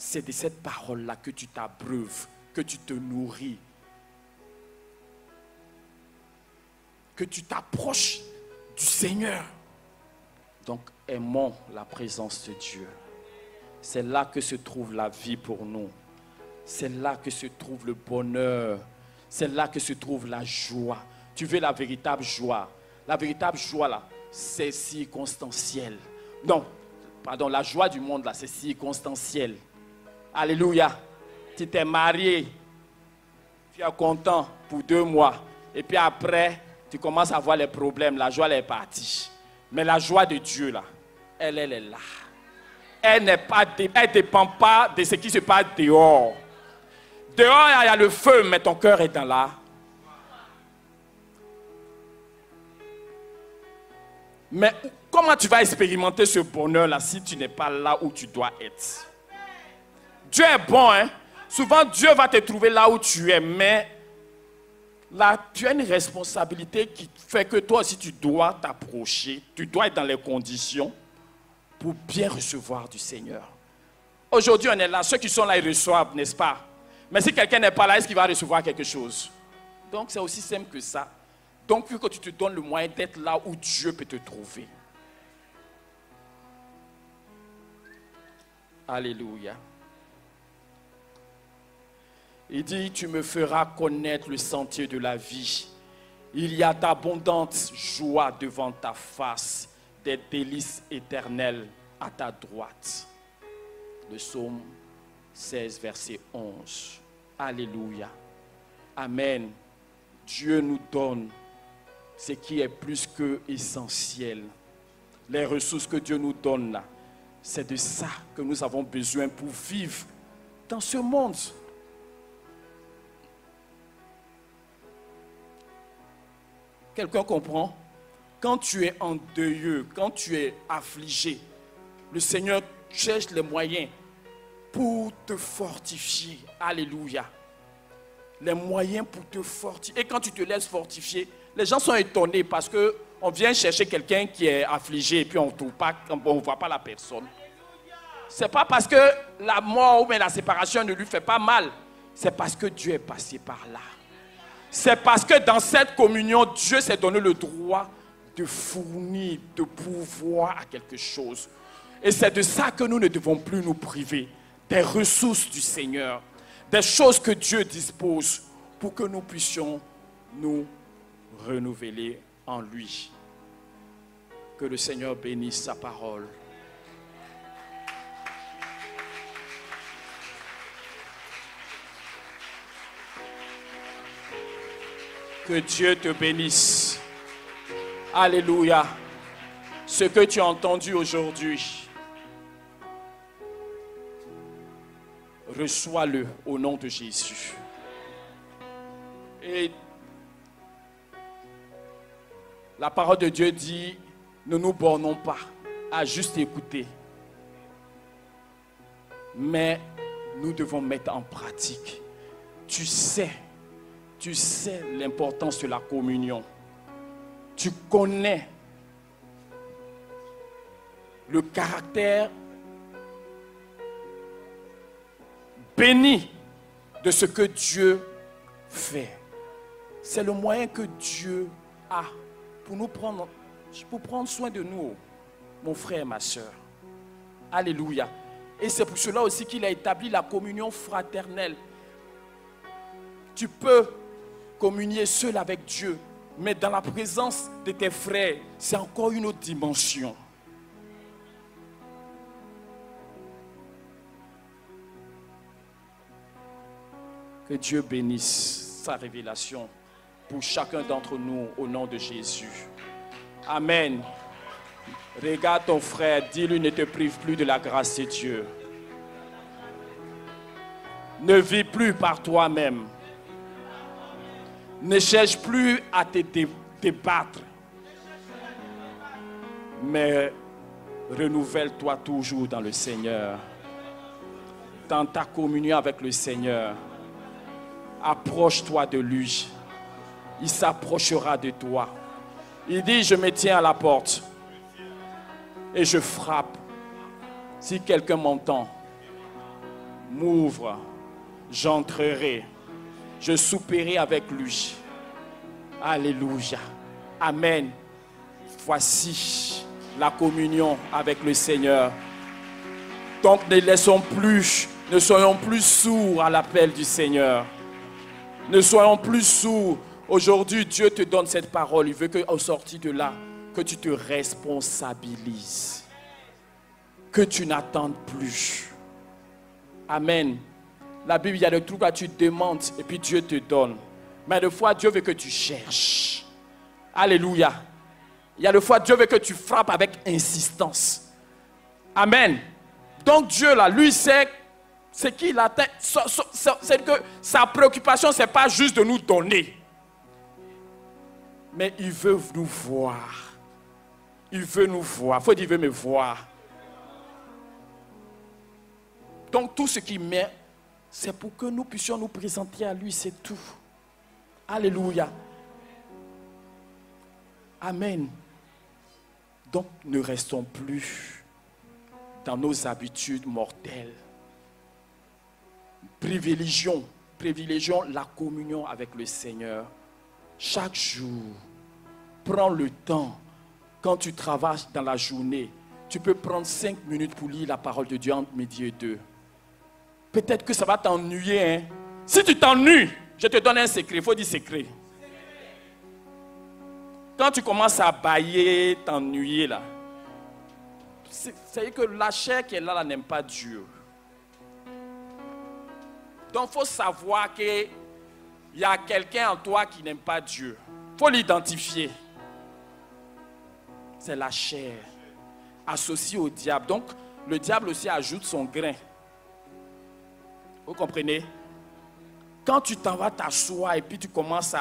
C'est de cette parole-là que tu t'abreuves, que tu te nourris, que tu t'approches du Seigneur. Donc, aimons la présence de Dieu. C'est là que se trouve la vie pour nous. C'est là que se trouve le bonheur. C'est là que se trouve la joie. Tu veux la véritable joie. La véritable joie, là, c'est circonstanciel. Non, pardon, la joie du monde, là, c'est circonstanciel. Alléluia. Tu t'es marié, tu es content pour 2 mois. Et puis après, tu commences à voir les problèmes. La joie elle est partie. Mais la joie de Dieu, là, elle est là. Elle ne dépend pas de ce qui se passe dehors. Dehors, il y a le feu, mais ton cœur est dans là. Mais comment tu vas expérimenter ce bonheur-là si tu n'es pas là où tu dois être? Dieu est bon, hein? Souvent, Dieu va te trouver là où tu es, mais là, tu as une responsabilité qui fait que toi aussi, tu dois t'approcher, tu dois être dans les conditions pour bien recevoir du Seigneur. Aujourd'hui, on est là, ceux qui sont là, ils reçoivent, n'est-ce pas? Mais si quelqu'un n'est pas là, est-ce qu'il va recevoir quelque chose? Donc, c'est aussi simple que ça. Donc, il faut que tu te donnes le moyen d'être là où Dieu peut te trouver. Alléluia. Il dit, tu me feras connaître le sentier de la vie. Il y a d'abondantes joies devant ta face, des délices éternelles à ta droite. Le psaume 16, verset 11. Alléluia. Amen. Dieu nous donne ce qui est plus que essentiel. Les ressources que Dieu nous donne là, c'est de ça que nous avons besoin pour vivre dans ce monde. Quelqu'un comprend? Quand tu es endeuilleux, quand tu es affligé, le Seigneur cherche les moyens pour te fortifier. Alléluia. Les moyens pour te fortifier. Et quand tu te laisses fortifier, les gens sont étonnés parce qu'on vient chercher quelqu'un qui est affligé et puis on ne voit pas la personne. Ce n'est pas parce que la mort ou bien la séparation ne lui fait pas mal. C'est parce que Dieu est passé par là. C'est parce que dans cette communion, Dieu s'est donné le droit de fournir, de pouvoir à quelque chose. Et c'est de ça que nous ne devons plus nous priver. Des ressources du Seigneur. Des choses que Dieu dispose pour que nous puissions nous renouveler en lui. Que le Seigneur bénisse sa parole. Que Dieu te bénisse. Alléluia. Ce que tu as entendu aujourd'hui, reçois-le au nom de Jésus. Et la parole de Dieu dit, ne nous bornons pas à juste écouter, mais nous devons mettre en pratique. Tu sais l'importance de la communion. Tu connais le caractère béni de ce que Dieu fait. C'est le moyen que Dieu a pour prendre soin de nous, mon frère et ma soeur. Alléluia. Et c'est pour cela aussi qu'il a établi la communion fraternelle. Tu peux communier seul avec Dieu, mais dans la présence de tes frères, c'est encore une autre dimension. Que Dieu bénisse sa révélation pour chacun d'entre nous au nom de Jésus. Amen. Regarde ton frère, dis-lui, ne te prive plus de la grâce de Dieu. Ne vis plus par toi-même. Ne cherche plus à te débattre. Mais renouvelle-toi toujours dans le Seigneur. Dans ta communion avec le Seigneur. Approche-toi de lui. Il s'approchera de toi. Il dit, je me tiens à la porte et je frappe. Si quelqu'un m'entend, m'ouvre, j'entrerai. Je souperai avec lui. Alléluia. Amen. Voici la communion avec le Seigneur. Donc ne soyons plus sourds à l'appel du Seigneur. Ne soyons plus sourds. Aujourd'hui, Dieu te donne cette parole. Il veut qu'au sorti de là, que tu te responsabilises. Que tu n'attendes plus. Amen. La Bible, il y a des trucs que tu demandes et puis Dieu te donne. Mais des fois, Dieu veut que tu cherches. Alléluia. Il y a des fois, Dieu veut que tu frappes avec insistance. Amen. Donc Dieu, là, lui, sait ce qu'il attend. C'est que sa préoccupation, ce n'est pas juste de nous donner. Mais il veut nous voir. Il veut nous voir. Il faut dire, il veut me voir. Donc tout ce qu'il met, c'est pour que nous puissions nous présenter à lui, c'est tout. Alléluia. Amen. Donc ne restons plus dans nos habitudes mortelles. Privilégions la communion avec le Seigneur. Chaque jour, prends le temps. Quand tu travailles dans la journée, tu peux prendre 5 minutes pour lire la parole de Dieu entre midi et 2. Peut-être que ça va t'ennuyer. Hein? Si tu t'ennuies, je te donne un secret. Il faut dire secret. Quand tu commences à bâiller, t'ennuyer là, c'est que la chair qui est là n'aime pas Dieu. Donc il faut savoir qu'il y a quelqu'un en toi qui n'aime pas Dieu. Il faut l'identifier. C'est la chair associée au diable. Donc le diable aussi ajoute son grain. Vous comprenez? Quand tu t'en vas t'asseoir et puis tu commences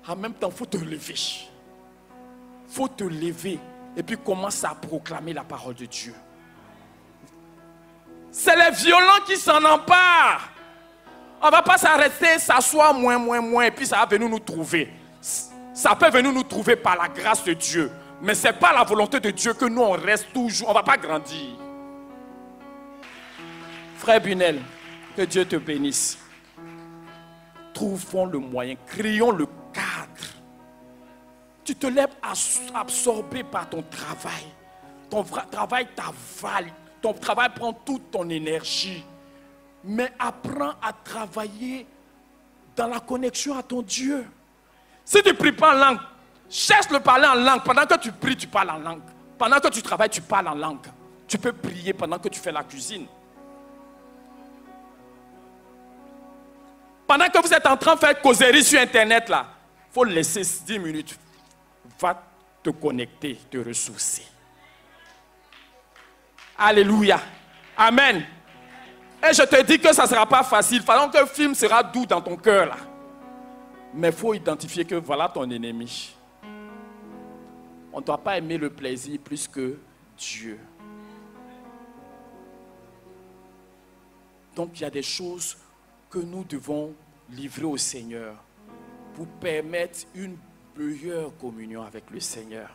en même temps, il faut te lever. Il faut te lever et puis commencer à proclamer la parole de Dieu. C'est les violents qui s'en emparent. On ne va pas s'arrêter, s'asseoir moins et puis ça va venir nous trouver. Ça peut venir nous trouver par la grâce de Dieu. Mais ce n'est pas la volonté de Dieu que nous on reste toujours. On ne va pas grandir. Frère Bunel, que Dieu te bénisse. Trouvons le moyen, créons le cadre. Tu te lèves absorbé par ton travail. Ton travail t'avale. Ton travail prend toute ton énergie. Mais apprends à travailler dans la connexion à ton Dieu. Si tu ne pries pas en langue, cherche le parler en langue. Pendant que tu pries, tu parles en langue. Pendant que tu travailles, tu parles en langue. Tu peux prier pendant que tu fais la cuisine. Pendant que vous êtes en train de faire causerie sur Internet, là, faut laisser 10 minutes. Va te connecter, te ressourcer. Alléluia. Amen. Et je te dis que ça ne sera pas facile. Pendant que le film sera doux dans ton cœur là. Mais il faut identifier que voilà ton ennemi. On ne doit pas aimer le plaisir plus que Dieu. Donc il y a des choses que nous devons livrer au Seigneur pour permettre une meilleure communion avec le Seigneur.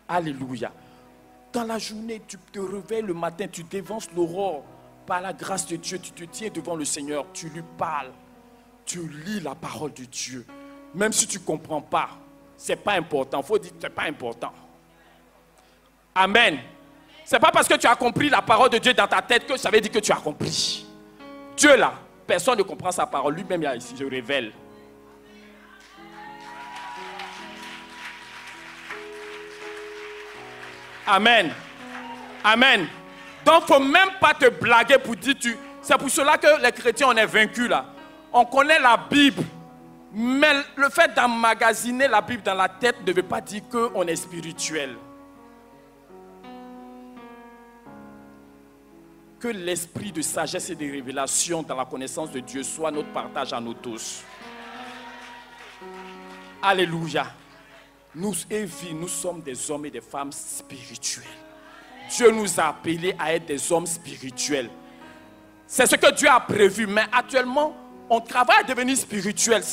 Alléluia. Dans la journée, tu te réveilles le matin, tu dévances l'aurore. Par la grâce de Dieu, tu te tiens devant le Seigneur, tu lui parles, tu lis la parole de Dieu. Même si tu ne comprends pas, ce n'est pas important. Il faut dire que ce n'est pas important. Amen. Ce n'est pas parce que tu as compris la parole de Dieu dans ta tête que ça veut dire que tu as compris. Dieu là, personne ne comprend sa parole. Lui-même, il ici, je révèle. Amen. Amen. Donc, il ne faut même pas te blaguer pour dire c'est pour cela que les chrétiens, on est vaincus là. On connaît la Bible. Mais le fait d'emmagasiner la Bible dans la tête ne veut pas dire qu'on est spirituel. Que l'esprit de sagesse et de révélation dans la connaissance de Dieu soit notre partage à nous tous. Alléluia. Nous, Evie, nous sommes des hommes et des femmes spirituels. Dieu nous a appelés à être des hommes spirituels. C'est ce que Dieu a prévu. Mais actuellement, on travaille à devenir spirituel.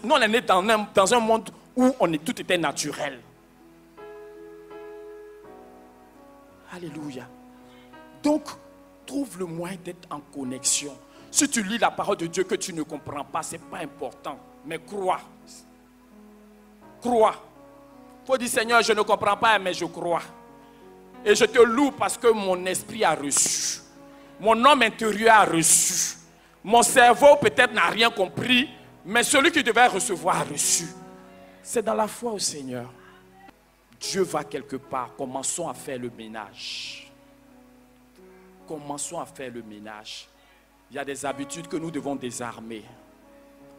Nous, on est né dans un monde où tout était naturel. Alléluia. Donc, trouve le moyen d'être en connexion. Si tu lis la parole de Dieu que tu ne comprends pas, ce n'est pas important. Mais crois. Crois. Il faut dire, Seigneur, je ne comprends pas, mais je crois. Et je te loue parce que mon esprit a reçu. Mon homme intérieur a reçu. Mon cerveau peut-être n'a rien compris, mais celui qui devait recevoir a reçu. C'est dans la foi au Seigneur. Dieu va quelque part. Commençons à faire le ménage. Commençons à faire le ménage. Il y a des habitudes que nous devons désarmer.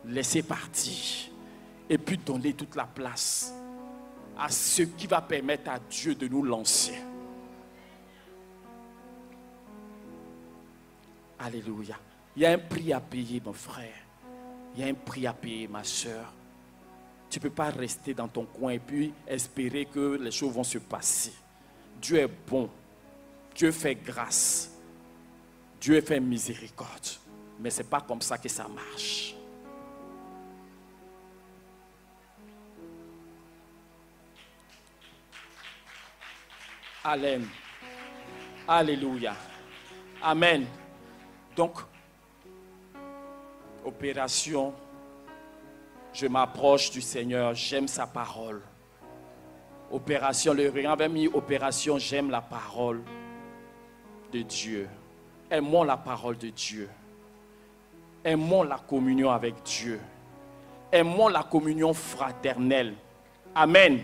Laisser partir. Et puis donner toute la place à ce qui va permettre à Dieu de nous lancer. Alléluia. Il y a un prix à payer, mon frère. Il y a un prix à payer, ma soeur. Tu ne peux pas rester dans ton coin et puis espérer que les choses vont se passer. Dieu est bon. Dieu fait grâce. Dieu fait miséricorde. Mais ce n'est pas comme ça que ça marche. Amen. Alléluia. Amen. Donc, opération, je m'approche du Seigneur, j'aime sa parole. Opération, le Réveil avait mis opération, j'aime la parole de Dieu. Aimons la parole de Dieu. Aimons la communion avec Dieu. Aimons la communion fraternelle. Amen.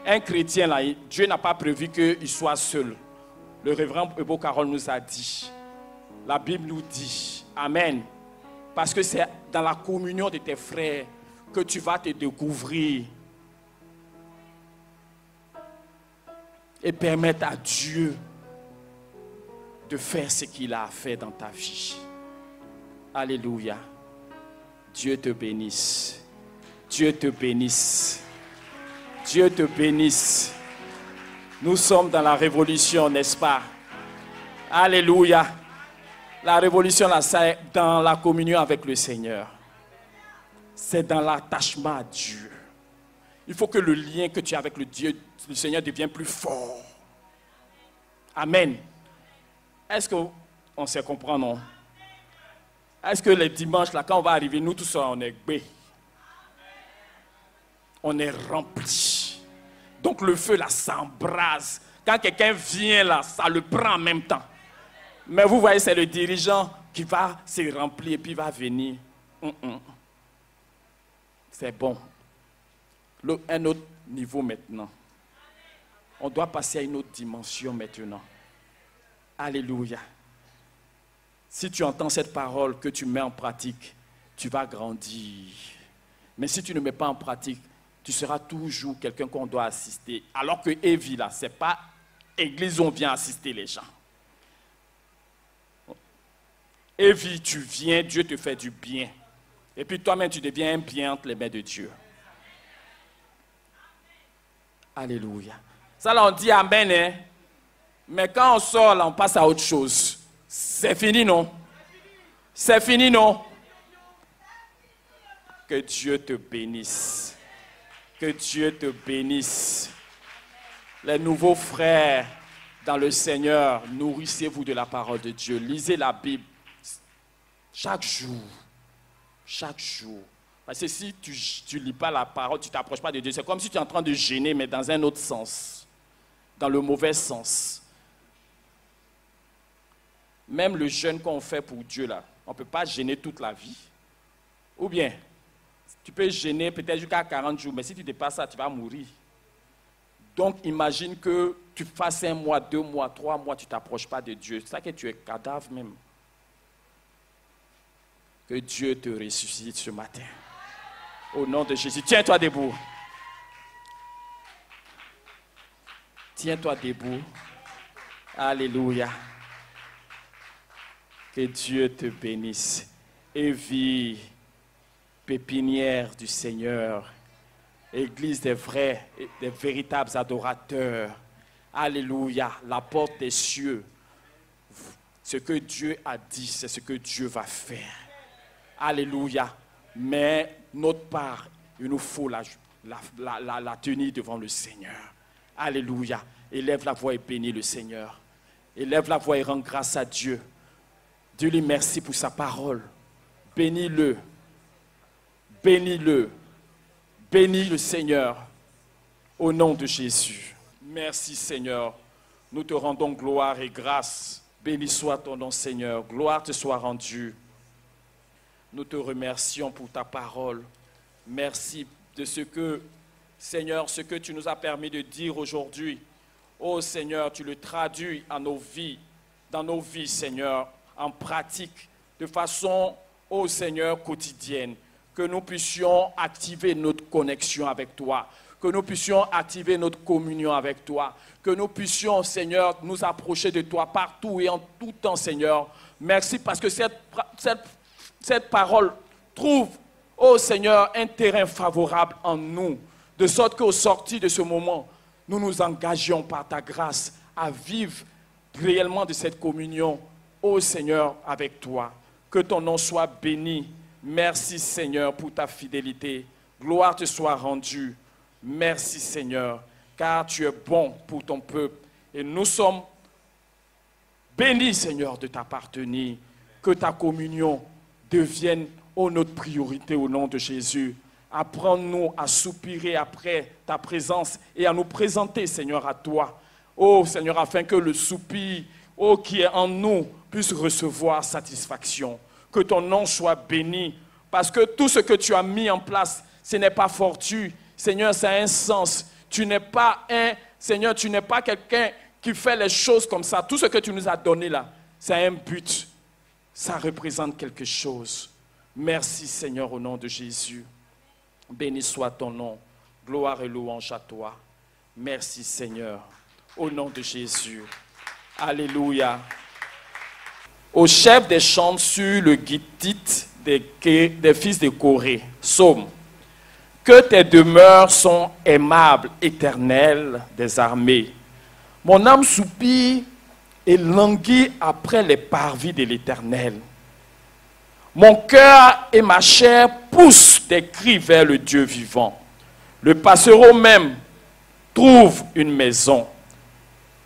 Un chrétien, là, Dieu n'a pas prévu qu'il soit seul. Le révérend Ebo Carole nous a dit. La Bible nous dit. Amen. Parce que c'est dans la communion de tes frères que tu vas te découvrir. Et permettre à Dieu de faire ce qu'il a fait dans ta vie. Alléluia. Dieu te bénisse. Dieu te bénisse. Dieu te bénisse. Nous sommes dans la révolution, n'est-ce pas? Alléluia. La révolution, là, c'est dans la communion avec le Seigneur. C'est dans l'attachement à Dieu. Il faut que le lien que tu as avec le Seigneur devienne plus fort. Amen. Est-ce qu'on sait comprendre, non? Est-ce que les dimanches, là, quand on va arriver, nous tous, on est bé. On est rempli. Donc le feu là s'embrase. Quand quelqu'un vient là, ça le prend en même temps. Mais vous voyez, c'est le dirigeant qui va se remplir et puis va venir. C'est bon. Un autre niveau maintenant. On doit passer à une autre dimension maintenant. Alléluia. Si tu entends cette parole que tu mets en pratique, tu vas grandir. Mais si tu ne mets pas en pratique, tu seras toujours quelqu'un qu'on doit assister. Alors que Evie, là, ce n'est pas église où on vient assister les gens. Evie, tu viens, Dieu te fait du bien. Et puis toi-même, tu deviens un bien entre les mains de Dieu. Alléluia. Ça, là, on dit amen, hein? Mais quand on sort, là, on passe à autre chose. C'est fini, non? C'est fini, non? Que Dieu te bénisse. Que Dieu te bénisse. Les nouveaux frères dans le Seigneur, nourrissez-vous de la parole de Dieu. Lisez la Bible chaque jour. Chaque jour. Parce que si tu ne lis pas la parole, tu ne t'approches pas de Dieu. C'est comme si tu es en train de gêner, mais dans un autre sens. Dans le mauvais sens. Même le jeûne qu'on fait pour Dieu, là, on ne peut pas gêner toute la vie. Ou bien, tu peux gêner peut-être jusqu'à 40 jours, mais si tu dépasses ça, tu vas mourir. Donc, imagine que tu fasses 1 mois, 2 mois, 3 mois, tu ne t'approches pas de Dieu. C'est ça que tu es cadavre même. Que Dieu te ressuscite ce matin. Au nom de Jésus. Tiens-toi debout. Tiens-toi debout. Alléluia. Que Dieu te bénisse. Evie, pépinière du Seigneur. Église des vrais, des véritables adorateurs. Alléluia. La porte des cieux. Ce que Dieu a dit, c'est ce que Dieu va faire. Alléluia. Mais notre part, il nous faut la tenir devant le Seigneur. Alléluia. Élève la voix et bénis le Seigneur. Élève la voix et rends grâce à Dieu. Dis-lui merci pour sa parole. Bénis-le. Bénis-le. Bénis le Seigneur. Au nom de Jésus. Merci Seigneur. Nous te rendons gloire et grâce. Béni soit ton nom Seigneur. Gloire te soit rendue. Nous te remercions pour ta parole. Merci de ce que, Seigneur, ce que tu nous as permis de dire aujourd'hui. Oh Seigneur, tu le traduis à nos vies, dans nos vies, Seigneur, en pratique, de façon, oh Seigneur, quotidienne. Que nous puissions activer notre connexion avec toi. Que nous puissions activer notre communion avec toi. Que nous puissions, Seigneur, nous approcher de toi partout et en tout temps, Seigneur. Merci parce que cette parole trouve, oh Seigneur, un terrain favorable en nous. De sorte qu'au sortir de ce moment, nous nous engagions par ta grâce à vivre réellement de cette communion, oh Seigneur, avec toi. Que ton nom soit béni. Merci Seigneur pour ta fidélité. Gloire te soit rendue. Merci Seigneur, car tu es bon pour ton peuple. Et nous sommes bénis Seigneur de t'appartenir. Que ta communion devienne notre priorité au nom de Jésus. Apprends-nous à soupirer après ta présence et à nous présenter, Seigneur, à toi. Oh, Seigneur, afin que le soupir, oh, qui est en nous, puisse recevoir satisfaction. Que ton nom soit béni, parce que tout ce que tu as mis en place, ce n'est pas fortuit. Seigneur, ça a un sens. Tu n'es pas Seigneur, tu n'es pas quelqu'un qui fait les choses comme ça. Tout ce que tu nous as donné là, ça a un but. Ça représente quelque chose. Merci, Seigneur, au nom de Jésus. Béni soit ton nom. Gloire et louange à toi. Merci, Seigneur. Au nom de Jésus. Alléluia. Au chef des chants sur le guittit des fils de Corée. Psaume. Que tes demeures sont aimables, éternelles des armées. Mon âme soupire et languit après les parvis de l'Éternel. Mon cœur et ma chair poussent des cris vers le Dieu vivant. Le passereau même trouve une maison,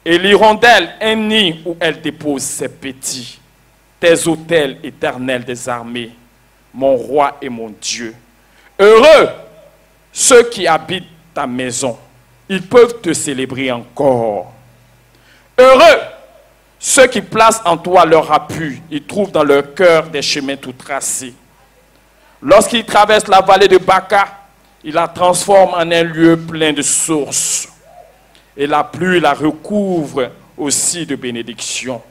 et l'hirondelle un nid où elle dépose ses petits. Tes autels éternels des armées, mon roi et mon Dieu. Heureux ceux qui habitent ta maison, ils peuvent te célébrer encore. Heureux ceux qui placent en toi leur appui, ils trouvent dans leur cœur des chemins tout tracés. Lorsqu'ils traversent la vallée de Baca, ils la transforment en un lieu plein de sources. Et la pluie la recouvre aussi de bénédictions.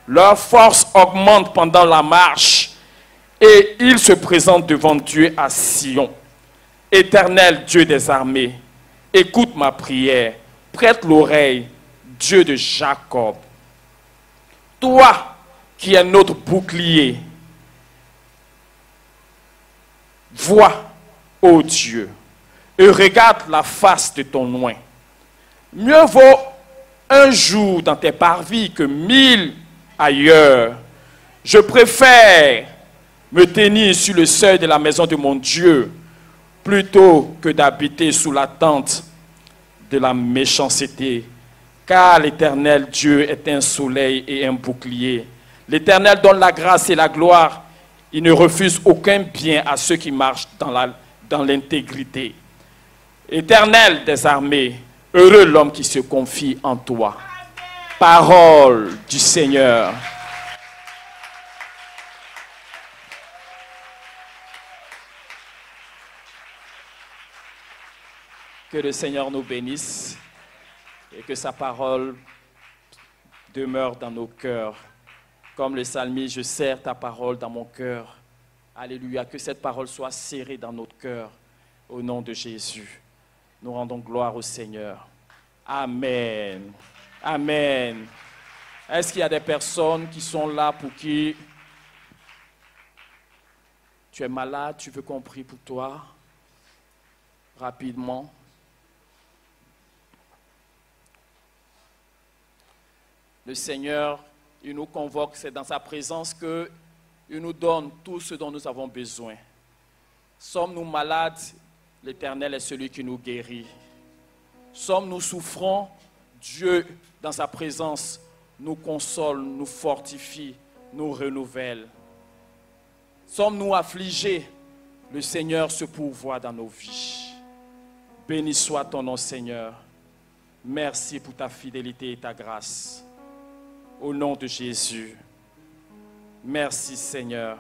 Leur force augmente pendant la marche et ils se présentent devant Dieu à Sion. Éternel Dieu des armées, écoute ma prière, prête l'oreille, Dieu de Jacob. Toi qui es notre bouclier, vois, ô Dieu, et regarde la face de ton oint. Mieux vaut un jour dans tes parvis que 1000 ailleurs. Je préfère me tenir sur le seuil de la maison de mon Dieu plutôt que d'habiter sous la tente de la méchanceté. Car l'Éternel Dieu est un soleil et un bouclier. L'Éternel donne la grâce et la gloire. Il ne refuse aucun bien à ceux qui marchent dans l'intégrité. Éternel des armées, heureux l'homme qui se confie en toi. Parole du Seigneur. Que le Seigneur nous bénisse et que sa parole demeure dans nos cœurs. Comme le psalmiste, je serre ta parole dans mon cœur. Alléluia, que cette parole soit serrée dans notre cœur au nom de Jésus. Nous rendons gloire au Seigneur. Amen. Amen. Est-ce qu'il y a des personnes qui sont là pour qui tu es malade, tu veux qu'on prie pour toi? Rapidement. Le Seigneur, il nous convoque, c'est dans sa présence qu'il nous donne tout ce dont nous avons besoin. Sommes-nous malades? L'Éternel est celui qui nous guérit. Sommes-nous souffrants? Dieu, dans sa présence, nous console, nous fortifie, nous renouvelle. Sommes-nous affligés? Le Seigneur se pourvoit dans nos vies. Béni soit ton nom, Seigneur. Merci pour ta fidélité et ta grâce. Au nom de Jésus. Merci, Seigneur.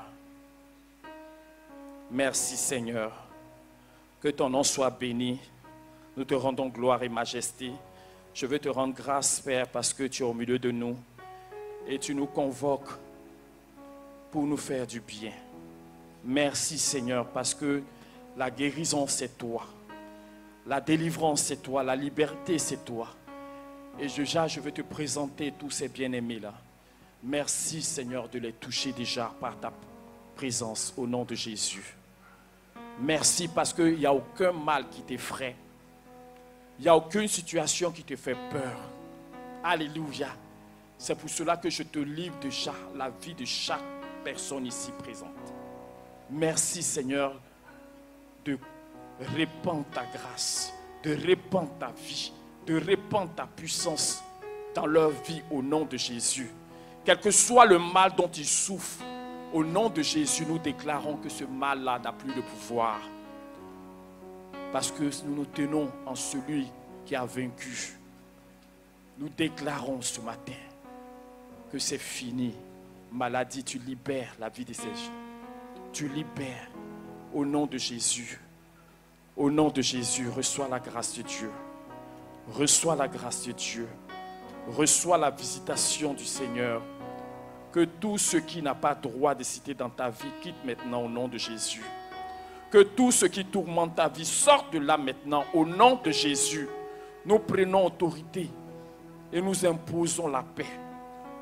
Merci, Seigneur. Que ton nom soit béni. Nous te rendons gloire et majesté. Je veux te rendre grâce, Père, parce que tu es au milieu de nous et tu nous convoques pour nous faire du bien. Merci, Seigneur, parce que la guérison, c'est toi. La délivrance, c'est toi. La liberté, c'est toi. Et je veux te présenter tous ces bien-aimés-là. Merci, Seigneur, de les toucher déjà par ta présence au nom de Jésus. Merci parce qu'il n'y a aucun mal qui t'effraie. Il n'y a aucune situation qui te fait peur. Alléluia. C'est pour cela que je te livre déjà la vie de chaque personne ici présente. Merci, Seigneur, de répandre ta grâce, de répandre ta vie, de répandre ta puissance dans leur vie au nom de Jésus. Quel que soit le mal dont ils souffrent, au nom de Jésus, nous déclarons que ce mal-là n'a plus de pouvoir. Parce que nous nous tenons en celui qui a vaincu. Nous déclarons ce matin que c'est fini. Maladie, tu libères la vie de ces gens. Tu libères au nom de Jésus. Au nom de Jésus, reçois la grâce de Dieu. Reçois la grâce de Dieu. Reçois la visitation du Seigneur. Que tout ce qui n'a pas droit de citer dans ta vie quitte maintenant au nom de Jésus. Que tout ce qui tourmente ta vie sorte de là maintenant au nom de Jésus. Nous prenons autorité et nous imposons la paix.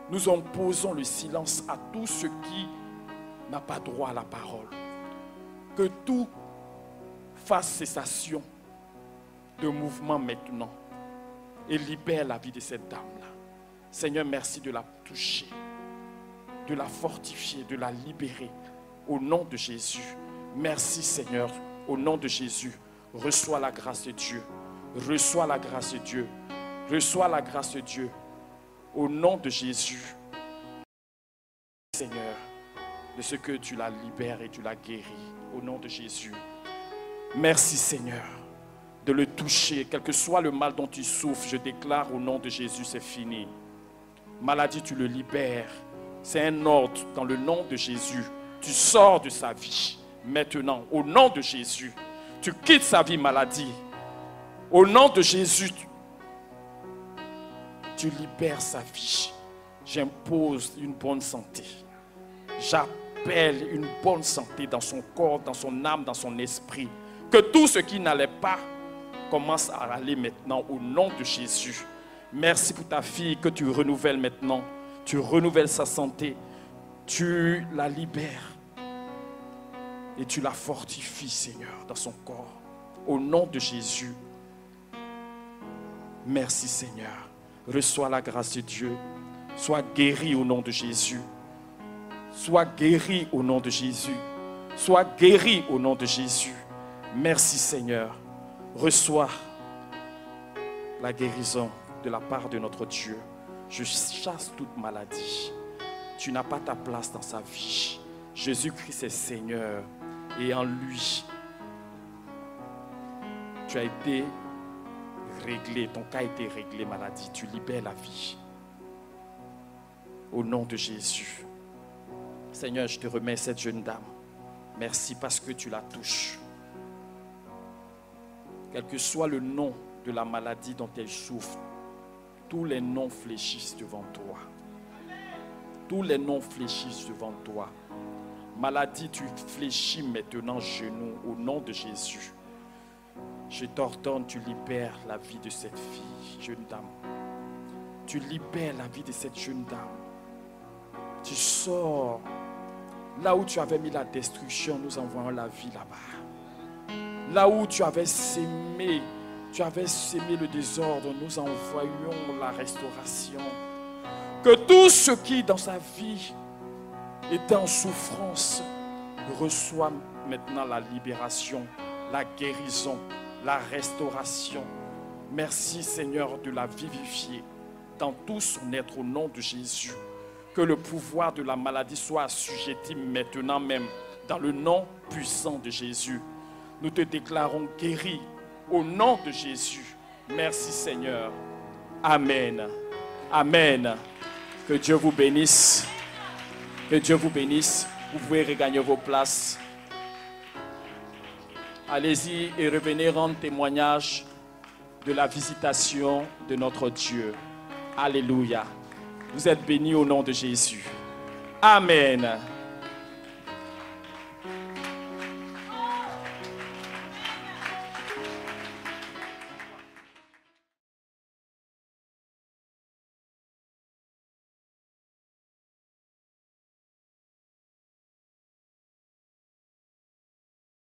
Nous imposons le silence à tout ce qui n'a pas droit à la parole. Que tout fasse cessation de mouvement maintenant et libère la vie de cette dame-là. Seigneur, merci de la toucher, de la fortifier, de la libérer au nom de Jésus. Merci, Seigneur, au nom de Jésus. Reçois la grâce de Dieu. Reçois la grâce de Dieu. Reçois la grâce de Dieu. Au nom de Jésus. Seigneur, de ce que tu la libères et tu la guéris. Au nom de Jésus. Merci, Seigneur, de le toucher. Quel que soit le mal dont tu souffres, je déclare au nom de Jésus, c'est fini. Maladie, tu le libères. C'est un ordre dans le nom de Jésus. Tu sors de sa vie. Maintenant, au nom de Jésus, tu quittes sa vie maladie. Au nom de Jésus, tu libères sa vie. J'impose une bonne santé. J'appelle une bonne santé dans son corps, dans son âme, dans son esprit. Que tout ce qui n'allait pas commence à aller maintenant au nom de Jésus. Merci pour ta fille que tu renouvelles maintenant. Tu renouvelles sa santé. Tu la libères. Et tu la fortifies, Seigneur, dans son corps. Au nom de Jésus. Merci, Seigneur. Reçois la grâce de Dieu. Sois guéri au nom de Jésus. Sois guéri au nom de Jésus. Sois guéri au nom de Jésus. Merci, Seigneur. Reçois la guérison de la part de notre Dieu. Je chasse toute maladie. Tu n'as pas ta place dans sa vie. Jésus-Christ est Seigneur. Et en lui, tu as été réglé. Ton cas a été réglé, maladie. Tu libères la vie. Au nom de Jésus. Seigneur, je te remets cette jeune dame. Merci parce que tu la touches. Quel que soit le nom de la maladie dont elle souffre, tous les noms fléchissent devant toi. Tous les noms fléchissent devant toi. Maladie, tu fléchis maintenant genoux au nom de Jésus. Je t'ordonne, tu libères la vie de cette fille, jeune dame. Tu libères la vie de cette jeune dame. Tu sors là où tu avais mis la destruction, nous envoyons la vie là-bas. Là où tu avais sémé le désordre, nous envoyons la restauration. Que tout ce qui dans sa vie était en souffrance reçoit maintenant la libération, la guérison, la restauration. Merci Seigneur de la vivifier dans tout son être au nom de Jésus. Que le pouvoir de la maladie soit assujetti maintenant même dans le nom puissant de Jésus. Nous te déclarons guéri au nom de Jésus. Merci Seigneur. Amen. Amen. Que Dieu vous bénisse. Que Dieu vous bénisse. Vous pouvez regagner vos places. Allez-y et revenez rendre témoignage de la visitation de notre Dieu. Alléluia. Vous êtes bénis au nom de Jésus. Amen.